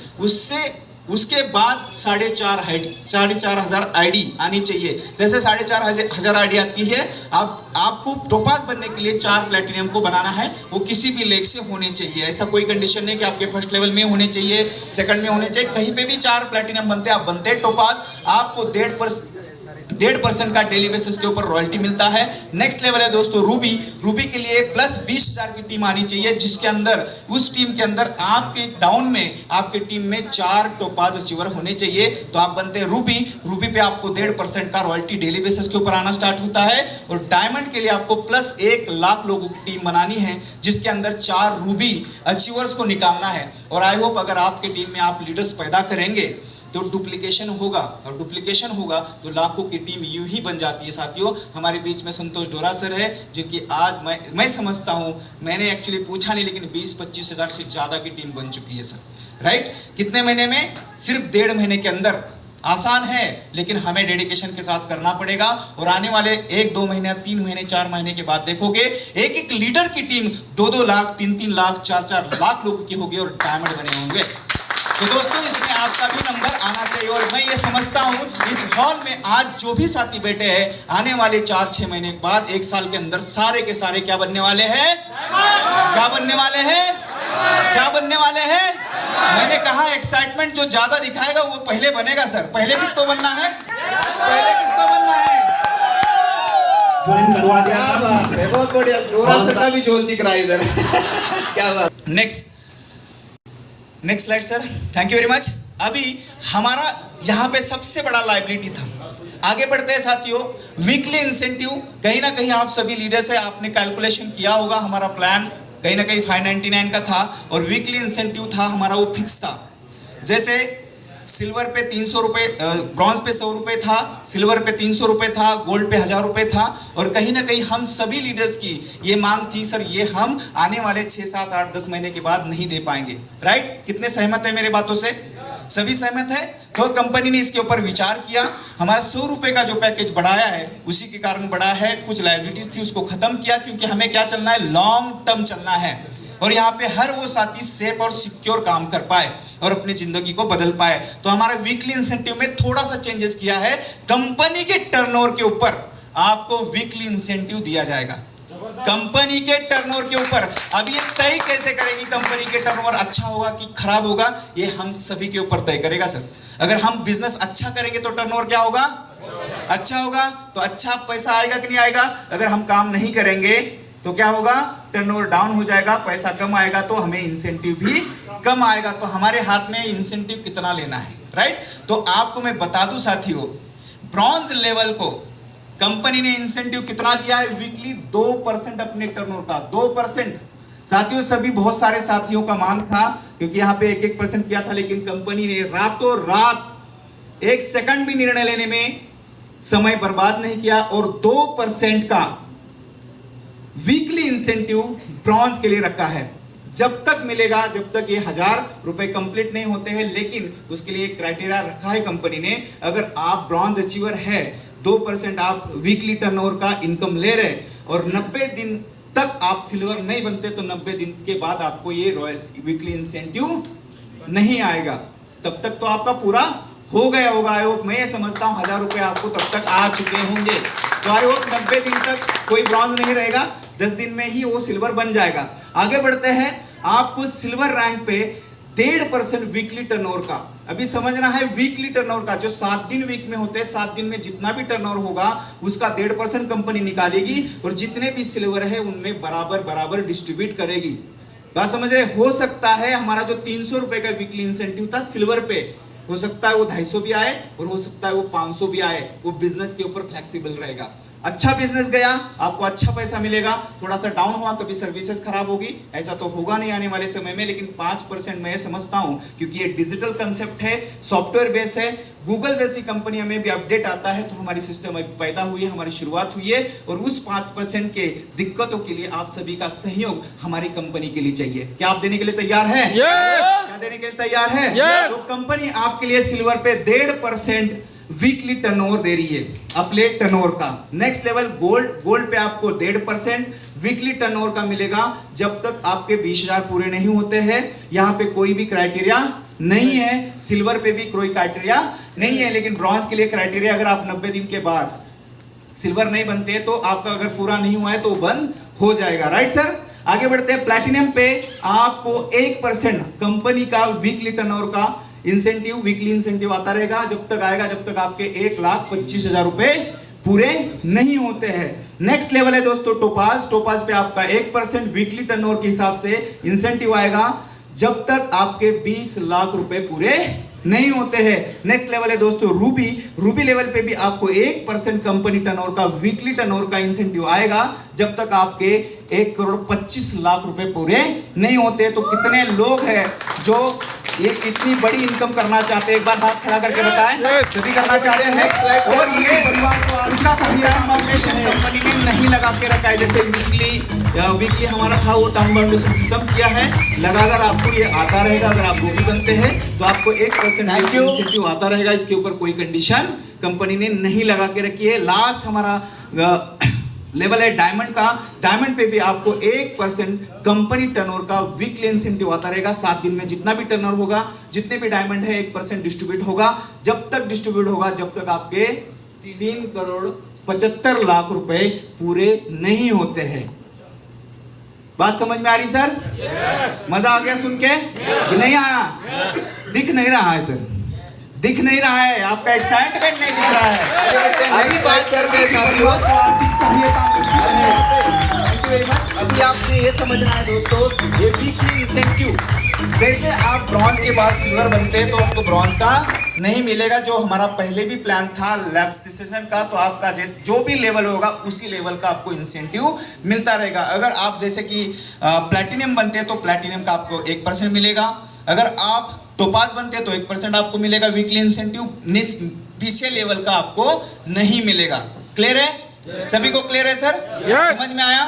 उसके बाद 4,500 आईडी आनी चाहिए। जैसे 4,500 आईडी आती है, आपको टोपाज बनने के लिए 4 प्लैटिनम को बनाना है। वो किसी भी लेग से होने चाहिए, ऐसा कोई कंडीशन नहीं कि आपके फर्स्ट लेवल में होने चाहिए, सेकंड में होने चाहिए, कहीं पे भी 4 प्लैटिनम बनते हैं, आप बनते हैं टोपाज। आपको 1.5% का डेली बेसिस के ऊपर रॉयल्टी मिलता है। नेक्स्ट लेवल है दोस्तों रूबी। रूबी के लिए प्लस 20,000 की टीम आनी चाहिए, जिसके अंदर उस टीम के अंदर आपके डाउन में आपके टीम में 4 टोपाज अचीवर होने चाहिए, तो आप बनते हैं रूबी। रूबी पे आपको 1.5% का रॉयल्टी डेली बेसिस के ऊपर आना स्टार्ट होता है। और डायमंड के लिए आपको प्लस 1 लाख लोगों की टीम बनानी है, जिसके अंदर 4 रूबी अचीवर्स को निकालना है। और आई होप अगर आपके टीम में आप लीडर्स पैदा करेंगे तो डुप्लीकेशन होगा, और डुप्लीकेशन होगा तो लाखों की टीम यूं ही बन जाती है। साथियों हमारे बीच में संतोष डोरा सर है, जिनकी आज मैं समझता हूं, मैंने एक्चुअली पूछा नहीं, लेकिन 20-25 हज़ार से ज़्यादा की टीम बन चुकी है सर, राइट? कितने महीने में? सिर्फ 1.5 महीने के अंदर। आसान है, लेकिन हमें डेडिकेशन के साथ करना पड़ेगा। और आने वाले 1-2 महीने, 3 महीने, 4 महीने के बाद देखोगे एक लीडर की टीम 2-2 लाख, 3-3 लाख, 4-4 लाख लोगों की होगी, और डायमंड बने होंगे। तो दोस्तों इसमें आपका भी नंबर आना चाहिए। और मैं ये समझता हूँ इस हॉल में आज जो भी साथी बैठे हैं, आने वाले 4-6 महीने के बाद, 1 साल के अंदर सारे के सारे क्या बनने वाले हैं? क्या बनने वाले हैं? क्या बनने वाले हैं? मैंने कहा एक्साइटमेंट जो ज्यादा दिखाएगा वो पहले बनेगा सर। पहले किसको बनना है? पहले किसको बनना है? ज्वाइन करवा दिया क्या था। बात है, बहुत बढ़िया। नोरा सर का भी जोश दिख रहा है इधर। क्या बात। Next slide sir. Thank you very much. अभी हमारा यहाँ पे सबसे बड़ा लाइबिलिटी था। आगे बढ़ते हैं साथियों। वीकली इंसेंटिव, कहीं ना कहीं आप सभी लीडर्स है, आपने कैलकुलेशन किया होगा। हमारा प्लान कहीं ना कहीं 599 का था और वीकली इंसेंटिव था हमारा, वो फिक्स था। जैसे सिल्वर पे 300 रुपये, ब्रॉन्ज पे 100 रुपये था, सिल्वर पे 300 रुपये था, गोल्ड पे 1000 रुपये था। और कहीं ना कहीं हम सभी लीडर्स की ये मांग थी, सर ये हम आने वाले 6, 7, 8, 10 महीने के बाद नहीं दे पाएंगे। राइट? कितने सहमत है मेरे बातों से? सभी सहमत है? तो कंपनी ने इसके ऊपर विचार किया। हमारा 100 रुपये का जो पैकेज बढ़ाया है उसी के कारण बढ़ा है। कुछ लायबिलिटीज थी उसको खत्म किया, क्योंकि हमें क्या चलना है, लॉन्ग टर्म चलना है। और यहाँ पे हर वो साथी सेफ और सिक्योर काम कर पाए और अपनी जिंदगी को बदल पाए। तो हमारे वीकली इंसेंटिव में थोड़ा सा चेंजेस किया है। कंपनी के टर्नओवर के ऊपर आपको वीकली इंसेंटिव दिया जाएगा, कंपनी के टर्नओवर के ऊपर। अब ये तय कैसे करेगी कंपनी के टर्नओवर अच्छा होगा कि खराब होगा, ये हम सभी के ऊपर तय करेगा सर। अगर हम बिजनेस अच्छा करेंगे तो टर्नओवर क्या होगा, अच्छा होगा, तो अच्छा पैसा आएगा कि नहीं आएगा। अगर हम काम नहीं करेंगे तो क्या होगा, टर्नओवर डाउन हो जाएगा, पैसा कम आएगा, तो हमें इंसेंटिव भी कम आएगा। तो हमारे हाथ में इंसेंटिव कितना लेना है। राइट? तो आपको मैं बता दूं साथियों, ब्रॉन्ज लेवल को कंपनी ने इंसेंटिव कितना दिया है, वीकली 2% अपने टर्नओवर का, 2%। साथियों सभी बहुत सारे साथियों का मांग था, क्योंकि यहाँ पे 1-1% किया था, लेकिन कंपनी ने रातों रात 1 सेकंड भी निर्णय लेने में समय बर्बाद नहीं किया और 2% का वीकली इंसेंटिव ब्रॉन्ज के लिए रखा है। जब तक मिलेगा, जब तक ये 1000 रुपए कंप्लीट नहीं होते हैं, लेकिन उसके लिए एक क्राइटेरिया रखा है कंपनी ने। अगर आप ब्रॉन्ज अचीवर है, 2% आप वीकली टर्नओवर का इनकम ले रहे और 90 दिन तक आप सिल्वर नहीं बनते, तो 90 दिन के बाद आपको ये रॉयल वीकली इंसेंटिव नहीं आएगा। तब तक तो आपका पूरा हो गया होगा। आई होप, मैं ये समझता हूँ 1000 रुपए आपको तब तक आ चुके होंगे। तो आई होप 90 दिन तक कोई ब्रॉन्ज नहीं रहेगा, 10 दिन में ही वो सिल्वर बन जाएगा। आगे बढ़ते हैं। आपको सिल्वर रैंक पे 1.5% वीकली टर्नओवर का, अभी समझना है वीकली टर्नओवर का, जो 7 दिन वीक में होते हैं, 7 दिन में जितना भी टर्नओवर होगा उसका 1.5% कंपनी निकालेगी और जितने भी सिल्वर है उनमें बराबर बराबर डिस्ट्रीब्यूट करेगी। बात समझ रहे? हो सकता है हमारा जो 300 रुपए का वीकली इंसेंटिव था सिल्वर पे, हो सकता है वो 250 भी आए और हो सकता है वो 500 भी आए। वो बिजनेस के ऊपर फ्लेक्सिबल रहेगा। अच्छा बिजनेस गया, आपको अच्छा पैसा मिलेगा। थोड़ा सा डाउन हुआ, कभी सर्विसेज खराब होगी, ऐसा तो होगा नहीं आने वाले समय में, लेकिन 5% मैं समझता हूं, क्योंकि ये डिजिटल कंसेप्ट है, सॉफ्टवेयर बेस है। गूगल जैसी कंपनियों में भी अपडेट आता है, तो हमारी सिस्टम अभी पैदा हुई है, हमारी शुरुआत हुई है, और उस 5% के दिक्कतों के लिए आप सभी का सहयोग हमारी कंपनी के लिए चाहिए। क्या आप देने के लिए तैयार है? क्या देने के लिए तैयार है? तो कंपनी आपके लिए सिल्वर पे 1.5% वीकली टर्नओवर दे रही है अपने टर्नओवर का। नेक्स्ट लेवल गोल्ड पे आपको 1.5% वीकली टर्नओवर का मिलेगा, जब तक आपके 20,000 पूरे नहीं होते हैं। यहाँ पे कोई भी क्राइटेरिया नहीं है। सिल्वर पे भी कोई क्राइटेरिया नहीं है, लेकिन ब्रॉन्ज के लिए क्राइटेरिया, अगर आप 90 दिन के बाद सिल्वर नहीं बनते तो आपका अगर पूरा नहीं हुआ है तो बंद हो जाएगा। Right sir? आगे बढ़ते हैं। प्लैटिनम पे आपको 1% कंपनी का वीकली टर्नओवर का इंसेंटिव, वीकली इंसेंटिव आता रहेगा, जब तक आएगा जब तक आपके 1,25,000 रुपए पूरे नहीं होते हैं। नेक्स्ट लेवल है दोस्तों टोपाज। टोपाज पे आपका 1% वीकली टर्नओवर के हिसाब से इंसेंटिव आएगा, जब तक आपके 20 लाख रुपए पूरे नहीं होते हैं। नेक्स्ट लेवल है दोस्तों रूबी। रूबी लेवल पे भी आपको 1% कंपनी टर्नओवर का वीकली टर्नओवर का इंसेंटिव आएगा, जब तक आपके 1,25,00,000 रुपए पूरे नहीं होते। तो कितने लोग हैं जो ये इतनी बड़ी इनकम करना चाहते हैं? एक बार हाथ खड़ा करके बताएं। सभी करना चाहते हैं। और ये उसका कंपनी ने नहीं लगा के रखा है। जैसे वीकली हमारा था, वो टर्म वैल्यूएशन खत्म किया है। लगाकर आपको ये आता रहेगा। अगर आप रूबी बनते हैं तो आपको 1% इंसेंटिव आता रहेगा। इसके ऊपर कोई कंडीशन कंपनी ने नहीं लगा के रखी है। लास्ट हमारा लेवल है डायमंड का। डायमंड पे भी आपको 1% कंपनी टर्नओवर का वीकली इंसेंटिव आता रहेगा। 7 दिन में जितना भी टर्नओवर होगा, जितने भी डायमंड है, 1% डिस्ट्रीब्यूट होगा। जब तक डिस्ट्रीब्यूट होगा, जब तक आपके 3,75,00,000 रुपए पूरे नहीं होते हैं। बात समझ में आ रही सर? मजा आ गया सुन के? नहीं आया? दिख नहीं रहा है सर? दिख नहीं रहा है, आपका एक्साइटमेंट नहीं दिख रहा है। अभी बात करते हैं साथियों, आर्थिक सहायता मिलती है। Thank you very much. अभी आपने ये समझना है दोस्तों, ये वीकली इंसेंटिव, जैसे आप ब्रॉन्ज के बाद सिल्वर बनते हैं तो आपको ब्रॉन्ज का नहीं मिलेगा। जो हमारा पहले भी प्लान था लैब सेशन का, तो आपका जो भी लेवल होगा उसी लेवल का आपको इंसेंटिव मिलता रहेगा। अगर आप जैसे कि प्लैटिनम बनते हैं तो प्लैटिनम का आपको 1% मिलेगा। अगर आप टोपाज बनते हैं तो 1% आपको मिलेगा वीकली इंसेंटिव, पीछे लेवल का आपको नहीं मिलेगा। क्लियर है? सभी को क्लियर है सर? समझ में आया?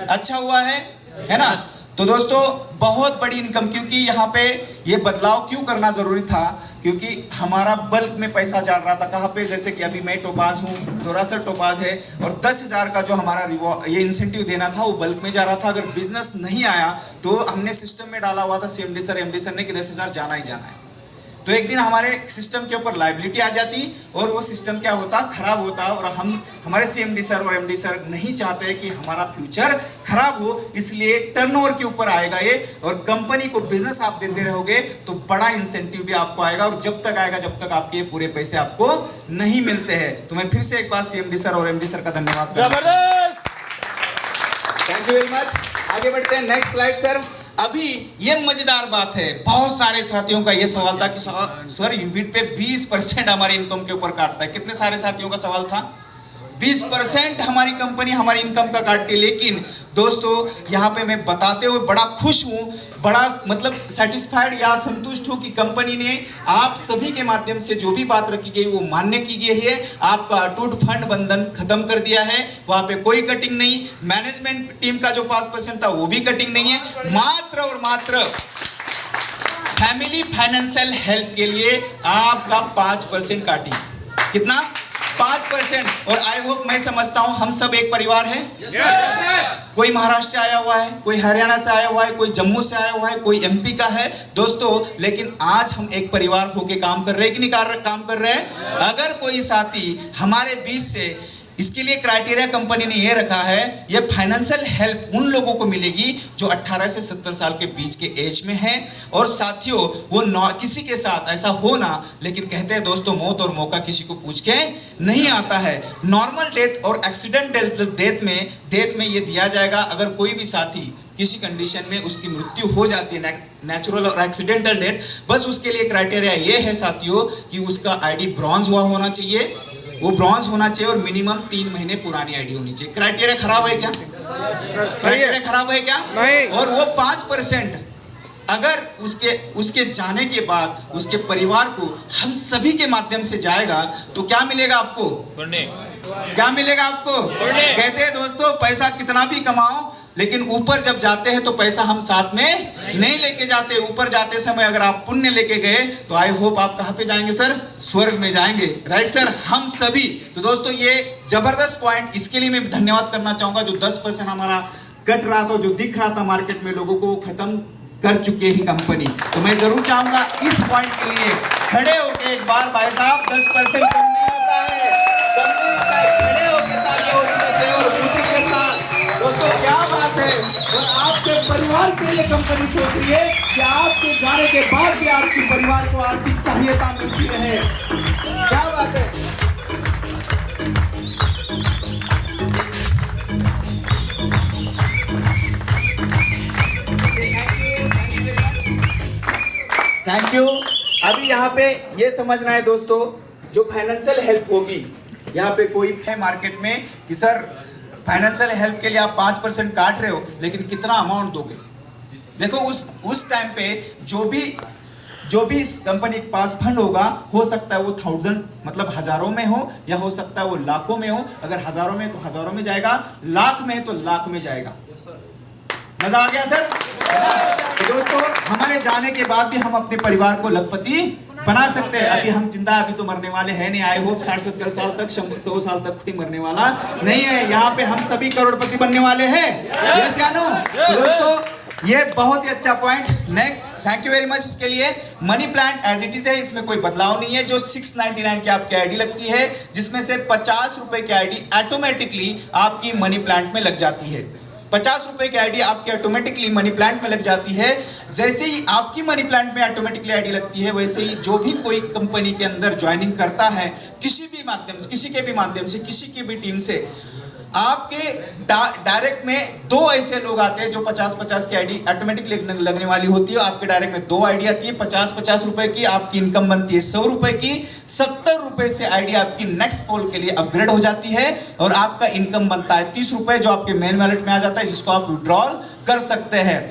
अच्छा हुआ है ना? तो दोस्तों बहुत बड़ी इनकम, क्योंकि यहाँ पे ये बदलाव क्यों करना जरूरी था, क्योंकि हमारा बल्क में पैसा जा रहा था। कहाँ पे? जैसे कि अभी मैं टोपाज हूँ, थोड़ा सा टोपाज है, और 10,000 का जो हमारा ये इंसेंटिव देना था वो बल्क में जा रहा था। अगर बिजनेस नहीं आया तो हमने सिस्टम में डाला हुआ था सीएमडी सर एमडी सर ने कि 10,000 जाना ही जाना है। तो एक दिन हमारे सिस्टम के ऊपर लायबिलिटी आ जाती और वो सिस्टम क्या होता, खराब होता, और हमारे सीएमडी सर और एमडी सर नहीं चाहते कि हमारा फ्यूचर खराब हो, इसलिए टर्नओवर के ऊपर आएगा ये, और कंपनी को बिजनेस आप देते रहोगे तो बड़ा इंसेंटिव भी आपको आएगा, और जब तक आएगा जब तक आपके पूरे पैसे आपको नहीं मिलते हैं। तो मैं फिर से एक बार सीएमडी सर और एमडी सर का धन्यवाद करना चाहता हूं। Thank you very much. आगे बढ़ते हैं, नेक्स्ट स्लाइड सर। अभी ये मजेदार बात है, बहुत सारे साथियों का ये सवाल था कि सर यूबिट पे 20% हमारी इनकम के ऊपर काटता है। कितने सारे साथियों का सवाल था? 20% हमारी कंपनी हमारी इनकम का काटती है। लेकिन दोस्तों यहाँ पे मैं बताते हुए बड़ा खुश हूँ, बड़ा मतलब सेटिस्फाइड या संतुष्ट हूँ कि कंपनी ने आप सभी के माध्यम से जो भी बात रखी गई वो मान्य की गई है। आपका अटूट फंड बंधन खत्म कर दिया है, वहाँ पे कोई कटिंग नहीं। मैनेजमेंट टीम का जो 5% था वो भी कटिंग नहीं है। मात्र और मात्र फैमिली फाइनेंशियल हेल्प के लिए आपका 5% काटी। कितना? 5%। और आई होप, मैं समझता हूं हम सब एक परिवार है। कोई महाराष्ट्र से आया हुआ है, कोई हरियाणा से आया हुआ है, कोई जम्मू से आया हुआ है, कोई एमपी का है दोस्तों, लेकिन आज हम एक परिवार होके काम कर रहे हैं कि नहीं काम कर रहे हैं? अगर कोई साथी हमारे बीच से, इसके लिए क्राइटेरिया कंपनी ने ये रखा है, ये फाइनेंशियल हेल्प उन लोगों को मिलेगी जो 18 से 70 साल के बीच के एज में है। और साथियों वो किसी के साथ ऐसा हो ना, लेकिन कहते हैं दोस्तों मौत और मौका किसी को पूछ के नहीं आता है। नॉर्मल डेथ और एक्सीडेंटल डेथ में ये दिया जाएगा। अगर कोई भी साथी किसी कंडीशन में उसकी मृत्यु हो जाती है, नेचुरल और एक्सीडेंटल डेथ, बस उसके लिए क्राइटेरिया ये है साथियों कि उसका आईडी ब्रॉन्ज हुआ होना चाहिए, वो ब्रॉन्ज होना चाहिए, और मिनिमम 3 महीने पुरानी आईडी होनी चाहिए। क्राइटेरिया खराब है क्या? क्राइटेरिया खराब है क्या? नहीं। और वो 5% अगर उसके जाने के बाद उसके परिवार को हम सभी के माध्यम से जाएगा तो क्या मिलेगा आपको? क्या मिलेगा आपको? कहते हैं दोस्तों पैसा कितना भी कमाओ, लेकिन ऊपर जब जाते हैं तो पैसा हम साथ में नहीं लेके जाते। ऊपर जाते समय अगर आप पुण्य लेके गए तो आई होप आप कहाँ पे जाएंगे सर? स्वर्ग में जाएंगे। Right sir? हम सभी। तो दोस्तों ये जबरदस्त पॉइंट, इसके लिए मैं धन्यवाद करना चाहूंगा। जो 10% हमारा कट रहा था, जो दिख रहा था मार्केट में लोगों को, खत्म कर चुके ही कंपनी। तो मैं जरूर चाहूंगा इस पॉइंट के लिए खड़े होके एक बार भाई साहब, 10% कम नहीं होता है, खड़े होके तालियां होनी चाहिए और खुशी के साथ। दोस्तों क्या बात है। और आपके परिवार के लिए कंपनी सोच रही है कि आपके जाने के बाद भी आपके परिवार को आर्थिक सहायता मिलती रहे। क्या बात है। Thank you. अभी यहाँ पे ये समझना है दोस्तों, जो फाइनेंशियल हेल्प होगी, यहाँ पे कोई है मार्केट में कि सर फाइनेंशियल हेल्प के लिए आप 5% काट रहे हो, लेकिन कितना अमाउंट दोगे? देखो उस टाइम पे जो भी इस कंपनी के पास फंड होगा, हो सकता है वो थाउजेंड्स मतलब हजारों में हो, या हो सकता है वो लाखों में हो। अगर हजारों में तो हजारों में जाएगा, लाख में तो लाख में जाएगा। मजा आ गया सर? तो दोस्तों हमारे जाने के बाद भी हम अपने परिवार को लखपति बना सकते हैं। अभी हम जिंदा, अभी तो मरने वाले हैं नहीं। आई होप 60-70 साल तक, 100 साल तक कोई मरने वाला नहीं है। यहाँ पे हम सभी करोड़पति बनने वाले हैं। यस या नो? दोस्तों ये बहुत ही अच्छा point. Next, thank you very much इसके लिए। Money plant as it is है, इसमें कोई बदलाव नहीं है। जो 699 की आपकी आईडी लगती है, जिसमें से 50 रुपए की आईडी ऑटोमेटिकली आपकी मनी प्लांट में लग जाती है। 50 रुपए की आईडी आपकी ऑटोमेटिकली मनी प्लांट में लग जाती है। जैसे ही आपकी मनी प्लांट में ऑटोमेटिकली आईडी लगती है, वैसे ही जो भी कोई कंपनी के अंदर ज्वाइनिंग करता है किसी के भी माध्यम से किसी की भी टीम से, आपके डायरेक्ट में दो ऐसे लोग आते हैं जो 50-50 की आईडी ऑटोमेटिकली लगने वाली होती है। आपके डायरेक्ट में दो आईडी आती है, 50-50 रुपए की आपकी इनकम बनती है 100 रुपए की। 70 रुपए से आईडी आपकी नेक्स्ट पोल के लिए अपग्रेड हो जाती है और आपका इनकम बनता है 30 रुपए, जो आपके मेन वॉलेट में आ जाता है, जिसको आप विड्रॉल कर सकते हैं।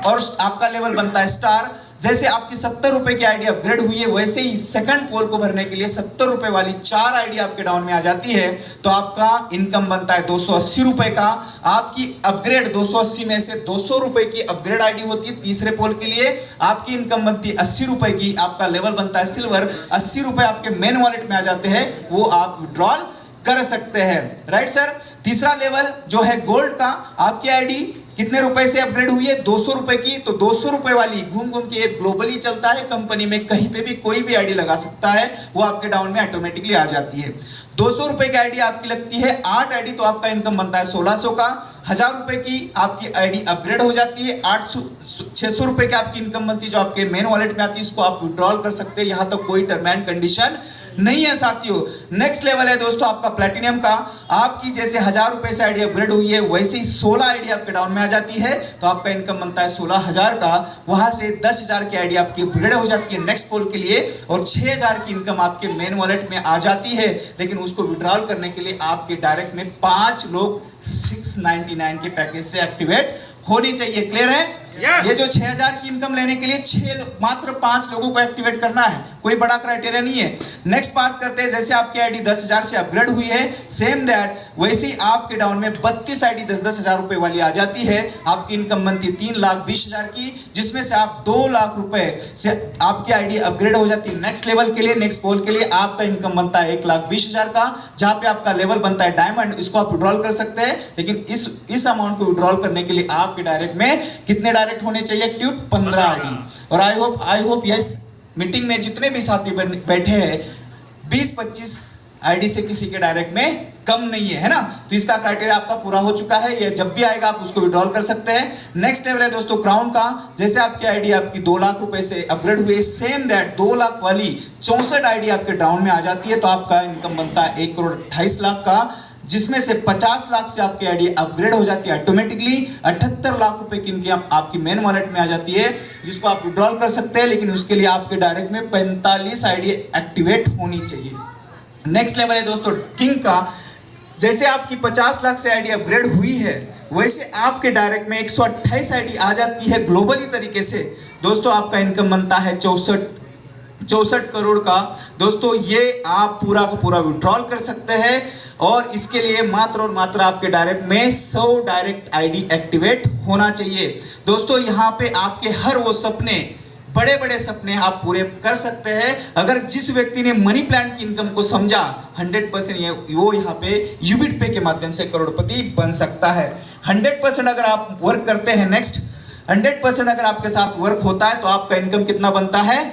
और आपका लेवल बनता है स्टार। जैसे आपकी 70 रुपए की आईडी अपग्रेड हुई है, वैसे ही सेकंड पोल को भरने के लिए 70 रुपए वाली 4 आईडी आपके डाउन में आ जाती है, तो आपका इनकम बनता है 280 रुपए का। आपकी अपग्रेड 280 में से 200 रुपए की अपग्रेड आईडी होती है तीसरे पोल के लिए, आपकी इनकम बनती है 80 रुपए की। आपका लेवल बनता है सिल्वर, 80 रुपए आपके मेन वॉलेट में आ जाते हैं, वो आप विड्रॉल कर सकते हैं। Right sir. तीसरा लेवल जो है गोल्ड का, आपकी आईडी कितने रुपए से अपग्रेड हुई है? 200 रुपए की। तो 200 रुपए वाली घूम घूम के एक ग्लोबली चलता है कंपनी में, कहीं पे भी कोई भी आईडी लगा सकता है, वो आपके डाउन में ऑटोमेटिकली आ जाती है। 200 रुपए की आईडी आपकी लगती है 8 आईडी, तो आपका इनकम बनता है 1600 का। 1000 रुपए की आपकी आईडी अपग्रेड हो जाती है, 600 रुपए की आपकी इनकम बनती है, जो आपके मेन वॉलेट में आती है, इसको आप विड्रॉल कर सकते हैं। यहां तक कोई टर्म एंड कंडीशन नहीं है साथियों। नेक्स्ट लेवल है दोस्तों आपका प्लैटिनम का। आपकी जैसे 1000 रुपए से आईडी अपग्रेड हुई है, वैसे ही 16 आईडी आपके डाउन में आ जाती है, तो आपका इनकम बनता है 16,000 का। वहां से 10,000 की आईडी आपकी अपग्रेड हो जाती है नेक्स्ट पोल के लिए, और 6,000 की इनकम आपके मेन वॉलेट में आ जाती है। लेकिन उसको विड्रॉल करने के लिए आपके डायरेक्ट में 5 लोग 699 के पैकेज से एक्टिवेट होनी चाहिए। क्लियर है? ये जो 6,000 की इनकम लेने के लिए मात्र 5 लोगों को एक्टिवेट करना है, कोई बड़ा क्राइटेरिया नहीं है। नेक्स्ट बात करते हैं, जैसे आपकी आईडी 10,000 से अपग्रेड हुई है, सेम दैट वैसे ही आपके डाउन में 32 आईडी 10-10 हजार रुपए वाली आ जाती है। आपकी इनकम बनती है 3,20,000 की, जिसमें से आप 2 लाख रुपए से आपकी आईडी अपग्रेड हो जाती है नेक्स्ट लेवल के लिए, नेक्स्ट पोल के लिए। आपका इनकम बनता है 1,20,000 का, जहां पे आपका लेवल बनता है डायमंड। इसको आप विड्रॉल कर सकते हैं, लेकिन इस अमाउंट को विड्रॉल करने के लिए आपके डायरेक्ट में कितने डायरेक्ट होने चाहिए? Active 15 ID. और आई होप यस मीटिंग में जितने भी साथी बैठे हैं, 20-25 आईडी से किसी के डायरेक्ट में कम नहीं है ना? तो इसका क्राइटेरिया आपका पूरा हो चुका है। ये जब भी आएगा आप उसको विड्रॉल कर सकते हैं। नेक्स्ट लेवल है दोस्तों क्राउन का। जैसे आपकी आईडी आपकी 2 लाख रुपए से अपग्रेड हुई, सेम दैट 2 लाख वाली 64 आईडी आपके डाउन में आ जाती है, तो आपका इनकम बनता है 1,28,00,000 का, जिसमें से 50 लाख से आपकी आईडी अपग्रेड हो जाती है ऑटोमेटिकली। 78 लाख रुपए की इनकम आपकी मेन वॉलेट में आ जाती है, जिसको आप विड्रॉल कर सकते हैं, लेकिन उसके लिए आपके डायरेक्ट में 45 आईडी एक्टिवेट होनी चाहिए। नेक्स्ट लेवल है दोस्तों किंग का। जैसे आपकी 50 लाख से आईडी अपग्रेड हुई है, वैसे आपके डायरेक्ट में 128 आईडी आ जाती है ग्लोबली तरीके से। दोस्तों आपका इनकम बनता है 64 करोड़ का। दोस्तों ये आप पूरा का पूरा विड्रॉल कर सकते हैं, और इसके लिए मात्र और मात्र आपके डायरेक्ट में 100 डायरेक्ट आईडी एक्टिवेट होना चाहिए। दोस्तों यहाँ पे आपके हर वो सपने, बड़े बड़े सपने आप पूरे कर सकते हैं, अगर जिस व्यक्ति ने मनी प्लांट की इनकम को समझा 100%, वो यहाँ पे यूबिट पे के माध्यम से करोड़पति बन सकता है। 100% अगर आप वर्क करते हैं, नेक्स्ट 100% अगर आपके साथ वर्क होता है, तो आपका इनकम कितना बनता है?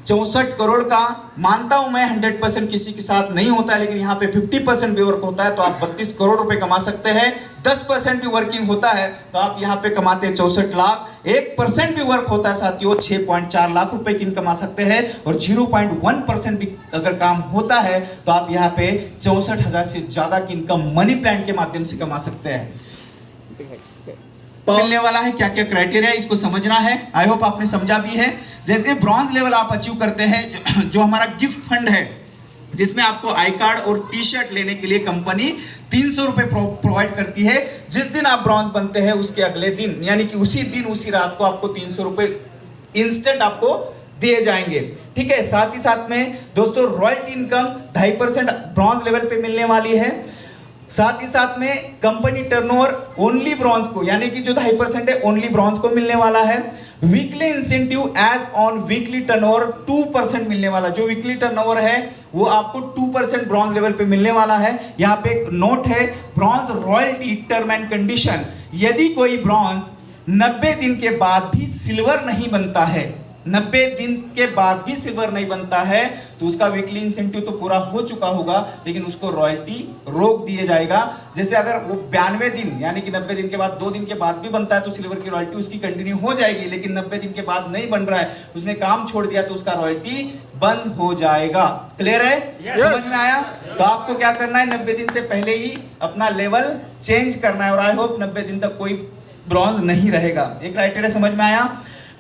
64 करोड़ का। मानता हूं मैं 100% किसी के साथ नहीं होता है, लेकिन यहाँ पे 50% भी वर्क होता है, तो आप 32 करोड़ रुपए कमा सकते हैं। 10% भी वर्किंग होता है, तो आप यहाँ पे कमाते हैं 64 लाख। 1% भी वर्क होता है साथियों, 6.4 लाख रुपए की इनकम कमा सकते हैं। और 0.1% भी अगर काम होता है, तो आप यहाँ पे 64,000 से ज्यादा की इनकम मनी प्लांट के माध्यम से कमा सकते हैं। मिलने वाला है, क्या क्या क्राइटेरिया है, इसको समझना है। आई होप आपने समझा भी है। जैसे ब्रॉन्ज लेवल आप अचीव करते हैं, जो हमारा गिफ्ट फंड है, जिसमें आपको आई कार्ड और टी शर्ट लेने के लिए कंपनी 300 रुपए प्रोवाइड करती है। जिस दिन आप ब्रॉन्ज बनते हैं, उसके अगले दिन, यानी कि उसी दिन उसी रात को आपको 300 रुपए इंस्टेंट आपको दिए जाएंगे। ठीक है। साथ ही साथ में दोस्तों रॉयल्टी इनकम 2.5% ब्रॉन्ज लेवल पे मिलने वाली है। साथ ही साथ में कंपनी टर्नओवर ओनली ब्रॉन्ज को, यानी कि जो 2.5% है ओनली ब्रॉन्ज को मिलने वाला है। Weekly incentive as on weekly turnover 2% मिलने वाला। जो वीकली टर्नओवर है वो आपको 2% ब्रॉन्ज लेवल पे मिलने वाला है। यहाँ पे एक नोट है, bronze royalty term and condition. यदि कोई ब्रॉन्ज 90 दिन के बाद भी सिल्वर नहीं बनता है, 90 दिन के बाद भी सिल्वर नहीं बनता है तो उसका वीकली इंसेंटिव तो पूरा हो चुका होगा, लेकिन उसको रॉयल्टी रोक दिया जाएगा। जैसे अगर वो 92 दिन यानी कि 90 दिन के बाद 2 दिन के बाद भी बनता है तो सिल्वर की रॉयल्टी उसकी कंटिन्यू हो जाएगी, लेकिन 90 दिन के बाद नहीं बन रहा है, उसने काम छोड़ दिया तो उसका रॉयल्टी बंद हो जाएगा। क्लियर है? समझ में आया? तो आपको क्या करना है, 90 दिन से पहले ही अपना लेवल चेंज करना है और आई होप 90 दिन तक कोई ब्रॉन्ज नहीं रहेगा। एक क्राइटेरिया समझ में आया?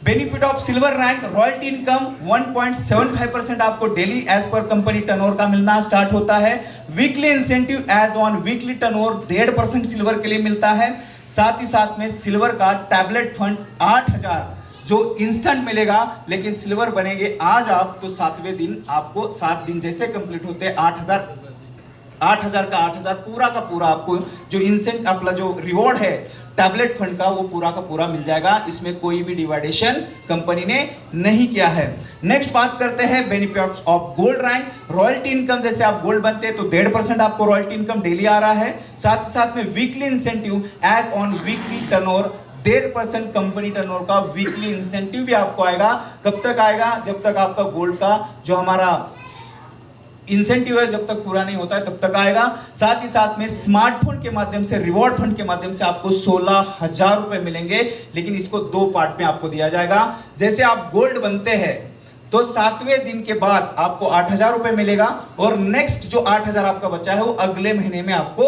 Benefit of silver rank, royalty income 1.75% आपको daily as per company turnover का मिलना स्टार्ट होता है। Weekly incentive as on weekly turnover 1.5% silver के लिए मिलता है। साथ ही साथ में सिल्वर का टैबलेट फंड 8000 जो इंस्टेंट मिलेगा, लेकिन सिल्वर बनेंगे आज आप तो 7वें दिन आपको 7 दिन जैसे कंप्लीट होते हैं 8000 का 8000 पूरा का पूरा आपको जो इंसेंट अपना जो रिवॉर्ड है टैबलेट फंड का वो पूरा का पूरा मिल जाएगा। इसमें कोई भी डिवाइडेशन कंपनी ने नहीं किया है। नेक्स्ट बात करते हैं benefits of gold rank. Royalty income, जैसे आप गोल्ड बनते हैं तो 1.5% आपको रॉयल्टी इनकम डेली आ रहा है। साथ ही साथ में weekly incentive as on weekly turnover 1.5% company turnover का वीकली इंसेंटिव भी आपको आएगा। कब तक आएगा? जब तक आपका गोल्ड का जो हमारा इंसेंटिव है जब तक पूरा नहीं होता है तब तक आएगा। साथ ही साथ में स्मार्टफोन के माध्यम से, रिवॉर्ड फंड के माध्यम से आपको 16,000 रुपए मिलेंगे, लेकिन इसको 2 पार्ट में आपको दिया जाएगा। जैसे आप गोल्ड बनते हैं तो 7वें दिन के बाद आपको 8,000 रुपए मिलेगा और नेक्स्ट जो 8,000 आपका बचा है वो अगले महीने में आपको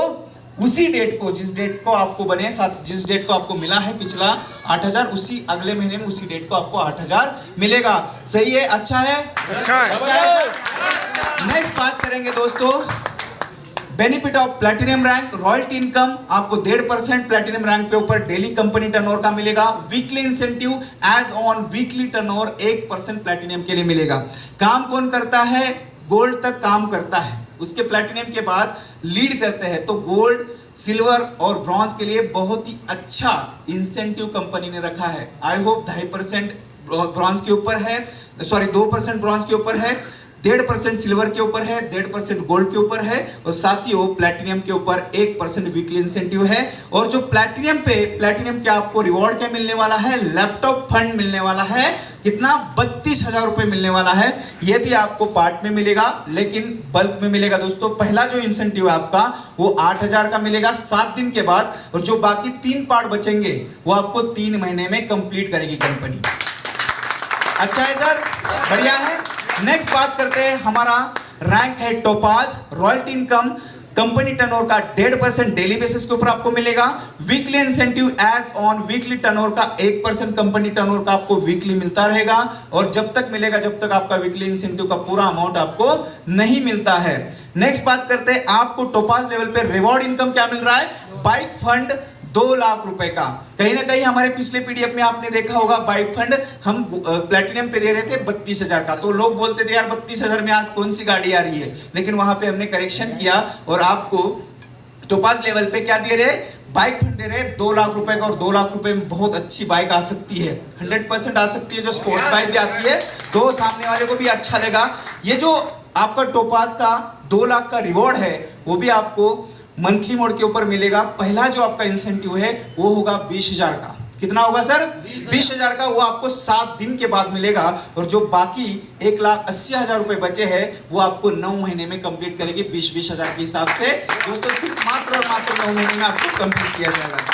उसी डेट को, जिस डेट को आपको बने, जिस डेट को आपको मिला है पिछला 8,000, उसी अगले महीने में उसी डेट को आपको 8,000 मिलेगा। सही है? अच्छा है? अच्छा है। नेक्स्ट बात करेंगे दोस्तों benefit of platinum rank. Royalty income आपको 1.5% प्लैटिनम रैंक पे ऊपर डेली कंपनी टर्नओवर का मिलेगा। Weekly incentive as on weekly turnover 1% platinum के लिए मिलेगा। काम कौन करता है? गोल्ड तक काम करता है, उसके प्लैटिनम के बाद लीड करते हैं। तो गोल्ड, सिल्वर और ब्रॉन्ज के लिए बहुत ही अच्छा इंसेंटिव कंपनी ने रखा है। आई होप 2.5% ब्रॉन्ज के ऊपर है, सॉरी 2% ब्रॉन्ज के ऊपर है, 1.5% सिल्वर के ऊपर है, 1.5% गोल्ड के ऊपर है और साथ ही वो प्लैटिनम के ऊपर 1% वीकली इंसेंटिव है। और जो प्लैटिनम के आपको रिवॉर्ड क्या मिलने वाला है? लैपटॉप फंड मिलने वाला है। कितना? 32,000 रुपए मिलने वाला है। ये भी आपको पार्ट में मिलेगा, लेकिन बल्क में मिलेगा दोस्तों। पहला जो इंसेंटिव है आपका वो 8,000 का मिलेगा 7 दिन के बाद, और जो बाकी 3 पार्ट बचेंगे वो आपको 3 महीने में कंप्लीट करेगी कंपनी। अच्छा है सर? बढ़िया है। नेक्स्ट बात करते हैं, हमारा रैंक है topaz. Royalty income company turnover का 1.5% डेली बेसिस के ऊपर आपको मिलेगा। Weekly incentive as on weekly turnover का 1% कंपनी टर्नओवर का आपको वीकली मिलता रहेगा और जब तक मिलेगा जब तक आपका वीकली इंसेंटिव का पूरा अमाउंट आपको नहीं मिलता है। नेक्स्ट बात करते हैं, आपको टोपाज लेवल पे रिवॉर्ड इनकम क्या मिल रहा है? बाइक फंड 2 लाख रुपए का। कहीं ना कहीं हमारे पिछले पीडीएफ में आपने देखा होगा बाइक फंड हम प्लैटिनम पे दे रहे थे 32,000 का, तो लोग बोलते थे यार 32,000 में आज कौन सी गाड़ी आ रही है, लेकिन वहां पे हमने करेक्शन किया और आपको टोपाज लेवल पे क्या दे रहे? बाइक फंड दे रहे 2 लाख रुपए का। और 2 लाख रुपए में बहुत अच्छी बाइक आ सकती है, 100% आ सकती है, जो स्पोर्ट्स बाइक भी आती है, तो सामने वाले को भी अच्छा लगा। ये जो आपका टोपाज का 2 लाख का रिवॉर्ड है वो भी आपको मंथली मोड के ऊपर मिलेगा। पहला जो आपका इंसेंटिव है वो होगा 20,000 का। कितना होगा सर? 20,000 का। वो आपको 7 दिन के बाद मिलेगा और जो बाकी 1,80,000 रुपए बचे हैं वो आपको 9 महीने में कंप्लीट करेगी 20,000 के हिसाब से। दोस्तों सिर्फ मात्र और मात्र 9 महीने में आपको कंप्लीट किया जाएगा।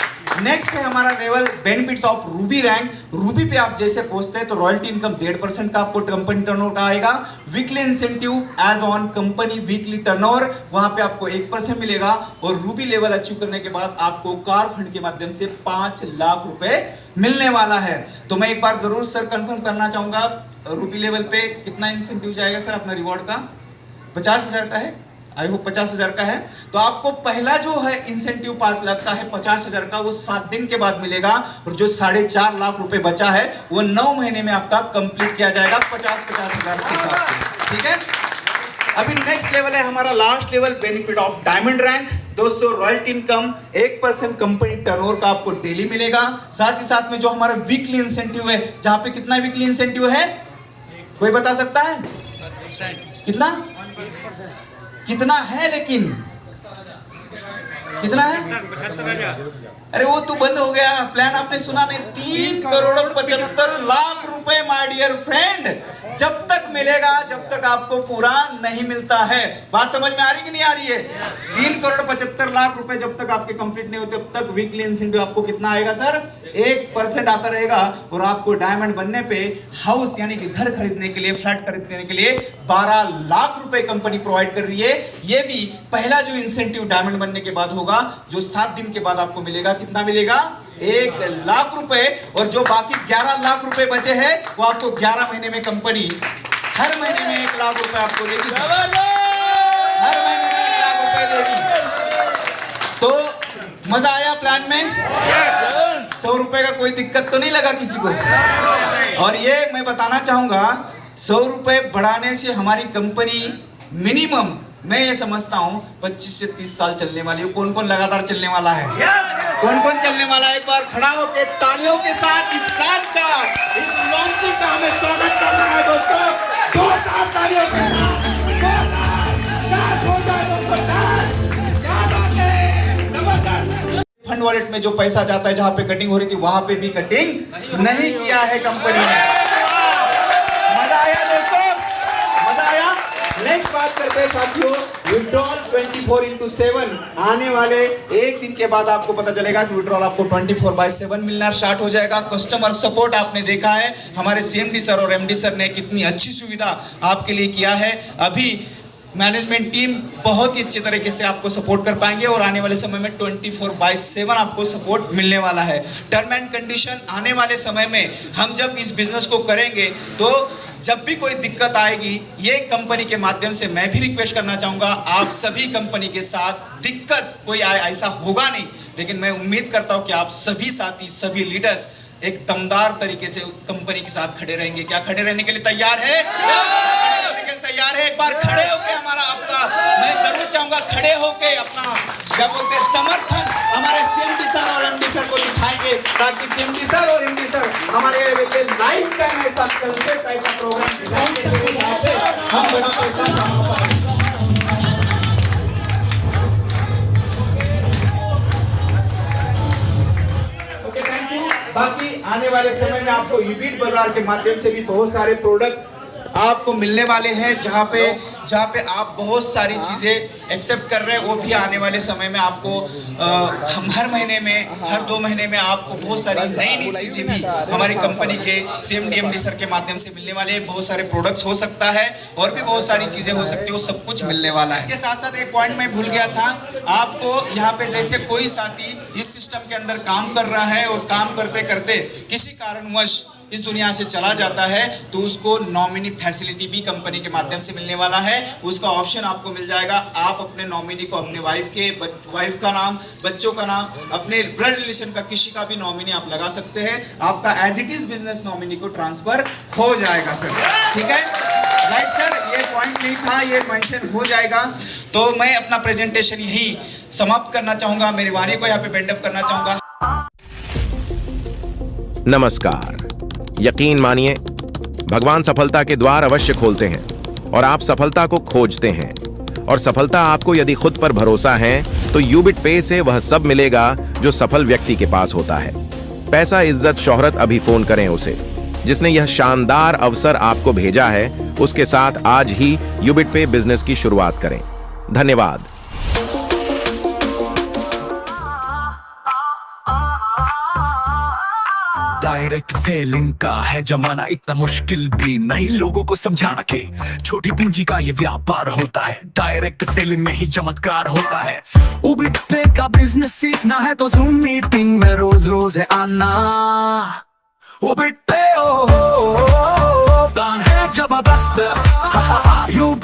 नेक्स्ट है हमारा level benefits of Ruby rank. Ruby पे आप जैसे पहुंचते हैं तो रॉयल्टी इनकम 1.5% का आपको कंपनी टर्नओवर का आएगा। Weekly incentive as on company weekly turnover वहां पे आपको 1% मिलेगा और रूबी लेवल अचीव करने के बाद आपको कार फंड के माध्यम से 5 लाख रुपए मिलने वाला है। तो मैं एक बार जरूर सर कंफर्म करना चाहूंगा, रूबी लेवल पे कितना इंसेंटिव जाएगा सर अपना रिवॉर्ड का? 50,000 का है। आई होप 50,000 का है। तो आपको पहला जो है इंसेंटिव 5 लाख का है, 50,000 का वो 7 दिन के बाद मिलेगा और जो 4.5 लाख रुपए बचा है वो 9 महीने में आपका कंप्लीट किया जाएगा 50,000 से। ठीक है। अभी नेक्स्ट लेवल है हमारा last level benefit of diamond rank. दोस्तों रॉयल्टी इनकम 1% कंपनी टर्नओवर का आपको डेली मिलेगा। साथ ही साथ में जो हमारा वीकली इंसेंटिव है, जहां पे कितना वीकली इंसेंटिव है कोई बता सकता है? कितना कितना है? लेकिन कितना है? अरे वो तो बंद हो गया प्लान, आपने सुना नहीं? 3,75,00,000 रुपए माय डियर फ्रेंड, जब तक मिलेगा जब तक आपको पूरा नहीं मिलता है। बात समझ में आ रही कि नहीं आ रही है? 3,75,00,000 रुपए जब तक आपके कंप्लीट नहीं होते, तब तक वीकली इंसेंटिव आपको कितना आएगा सर? 1% आता रहेगा। और आपको डायमंड बनने पे हाउस यानी कि घर खरीदने के लिए, फ्लैट खरीदने के लिए 12 लाख रुपए कंपनी प्रोवाइड कर रही है। ये भी पहला जो इंसेंटिव डायमंड बनने के बाद होगा, जो 7 दिन के बाद आपको मिलेगा। कितना मिलेगा? 1 लाख रुपए। और जो बाकी 11 लाख रुपए बचे हैं वो आपको 11 महीने में कंपनी हर महीने में 1 लाख रुपए आपको देगी। हर महीने में 1 लाख रुपए देगी। तो मजा आया प्लान में? 100 रुपए का कोई दिक्कत तो नहीं लगा किसी को? और ये मैं बताना चाहूंगा, 100 रुपए बढ़ाने से हमारी कंपनी मिनिमम मैं ये समझता हूँ 25 से 30 साल चलने वाली है। कौन कौन लगातार चलने वाला है? कौन कौन चलने वाला है? एक बार खड़ा होकर तालियों के साथ इस प्लान का, इस लॉन्चिंग का हमें स्वागत करना है दोस्तों। 2,000 तालियों के साथ। 2,000 हो जाए दोस्तों, 10। क्या बात है, जबरदस्त। फंड वॉलेट में जो पैसा जाता है, जहाँ पे कटिंग हो रही थी वहां पे भी कटिंग नहीं किया है कंपनी ने। मजा आया दोस्तों, मजा आया। नेक्स्ट बात करते हैं साथियों, विड्रॉल 24/7। आने वाले एक दिन के बाद आपको पता चलेगा कि विड्रॉल आपको 24/7 मिलना स्टार्ट हो जाएगा। कस्टमर सपोर्ट आपने देखा है, हमारे CMD सर और MD सर ने कितनी अच्छी सुविधा आपके लिए किया है। अभी मैनेजमेंट टीम बहुत ही अच्छे तरीके से आपको सपोर्ट कर पाएंगे और आने वाले समय में 24/7 आपको सपोर्ट मिलने वाला है। टर्म एंड कंडीशन आने वाले समय में हम जब इस बिजनेस को करेंगे तो जब भी कोई दिक्कत आएगी, ये कंपनी के माध्यम से मैं भी रिक्वेस्ट करना चाहूंगा, आप सभी कंपनी के साथ दिक्कत कोई ऐसा होगा नहीं, लेकिन मैं उम्मीद करता हूं कि आप सभी साथी, सभी लीडर्स एक दमदार तरीके से कंपनी के साथ खड़े रहेंगे। क्या खड़े रहने के लिए तैयार है? तैयार है? एक बार खड़े होके हमारा आपका मैं जरूर चाहूंगा खड़े होके अपना क्या बोलते हैं समर्थन हमारे CMD सर और MD सर को दिखाएंगे, ताकि CMD सर और MD सर हमारे लाइफ टाइम ऐसा कंसेप्ट, ऐसा प्रोग्राम दिखाएंगे जहाँ पे हम बड़ा पैसा कमा पाएंगे। Okay, thank you. बाकी आने वाले समय में आपको यूबिट बाजार के माध्यम से भी बहुत सारे प्रोडक्ट्स आपको मिलने वाले हैं, जहाँ पे आप बहुत सारी चीज़ें एक्सेप्ट कर रहे हैं। वो भी आने वाले समय में आपको हम हर महीने में, हर 2 महीने में आपको बहुत सारी नई चीज़ें भी हमारी कंपनी के CMD MD सर के माध्यम से मिलने वाले हैं। बहुत सारे प्रोडक्ट्स हो सकता है और भी बहुत सारी चीज़ें हो सकती है, वो सब कुछ मिलने वाला है। इसके साथ साथ एक पॉइंट मैं भूल गया था, आपको यहाँ पे जैसे कोई साथी इस सिस्टम के अंदर काम कर रहा है और काम करते करते किसी कारणवश इस दुनिया से चला जाता है, तो उसको नॉमिनी फैसिलिटी भी कंपनी के माध्यम से मिलने वाला है। उसका ऑप्शन आपको मिल जाएगा। आप अपने नॉमिनी को अपने वाइफ का नाम, बच्चों का नाम, अपने ब्लड रिलेशन का किसी का भी नॉमिनी आप लगा सकते हैं। आपका as it is business nominee को ट्रांसफर हो जाएगा सर। ठीक है, राइट सर, ये पॉइंट नहीं था, ये मेंशन हो जाएगा। तो मैं अपना प्रेजेंटेशन यही समाप्त करना चाहूंगा, मेरी वाणी को यहाँ पे बेंड अप करना चाहूंगा। नमस्कार। यकीन मानिए, भगवान सफलता के द्वार अवश्य खोलते हैं और आप सफलता को खोजते हैं। और सफलता आपको यदि खुद पर भरोसा है तो यूबिट पे से वह सब मिलेगा जो सफल व्यक्ति के पास होता है। पैसा, इज्जत, शोहरत, अभी फोन करें उसे जिसने यह शानदार अवसर आपको भेजा है। उसके साथ आज ही यूबिट पे बिजनेस की शुरुआत करें। धन्यवाद। डायरेक्ट सेलिंग का है जमाना, इतना मुश्किल भी नहीं लोगों को समझाना के छोटी पूंजी का ये व्यापार होता है। डायरेक्ट सेलिंग में ही चमत्कार होता है। यूबिट पे का बिजनेस सीखना है तो जूम मीटिंग में रोज रोज है आना। यूबिट पे दान है जबरदस्त। यूबिट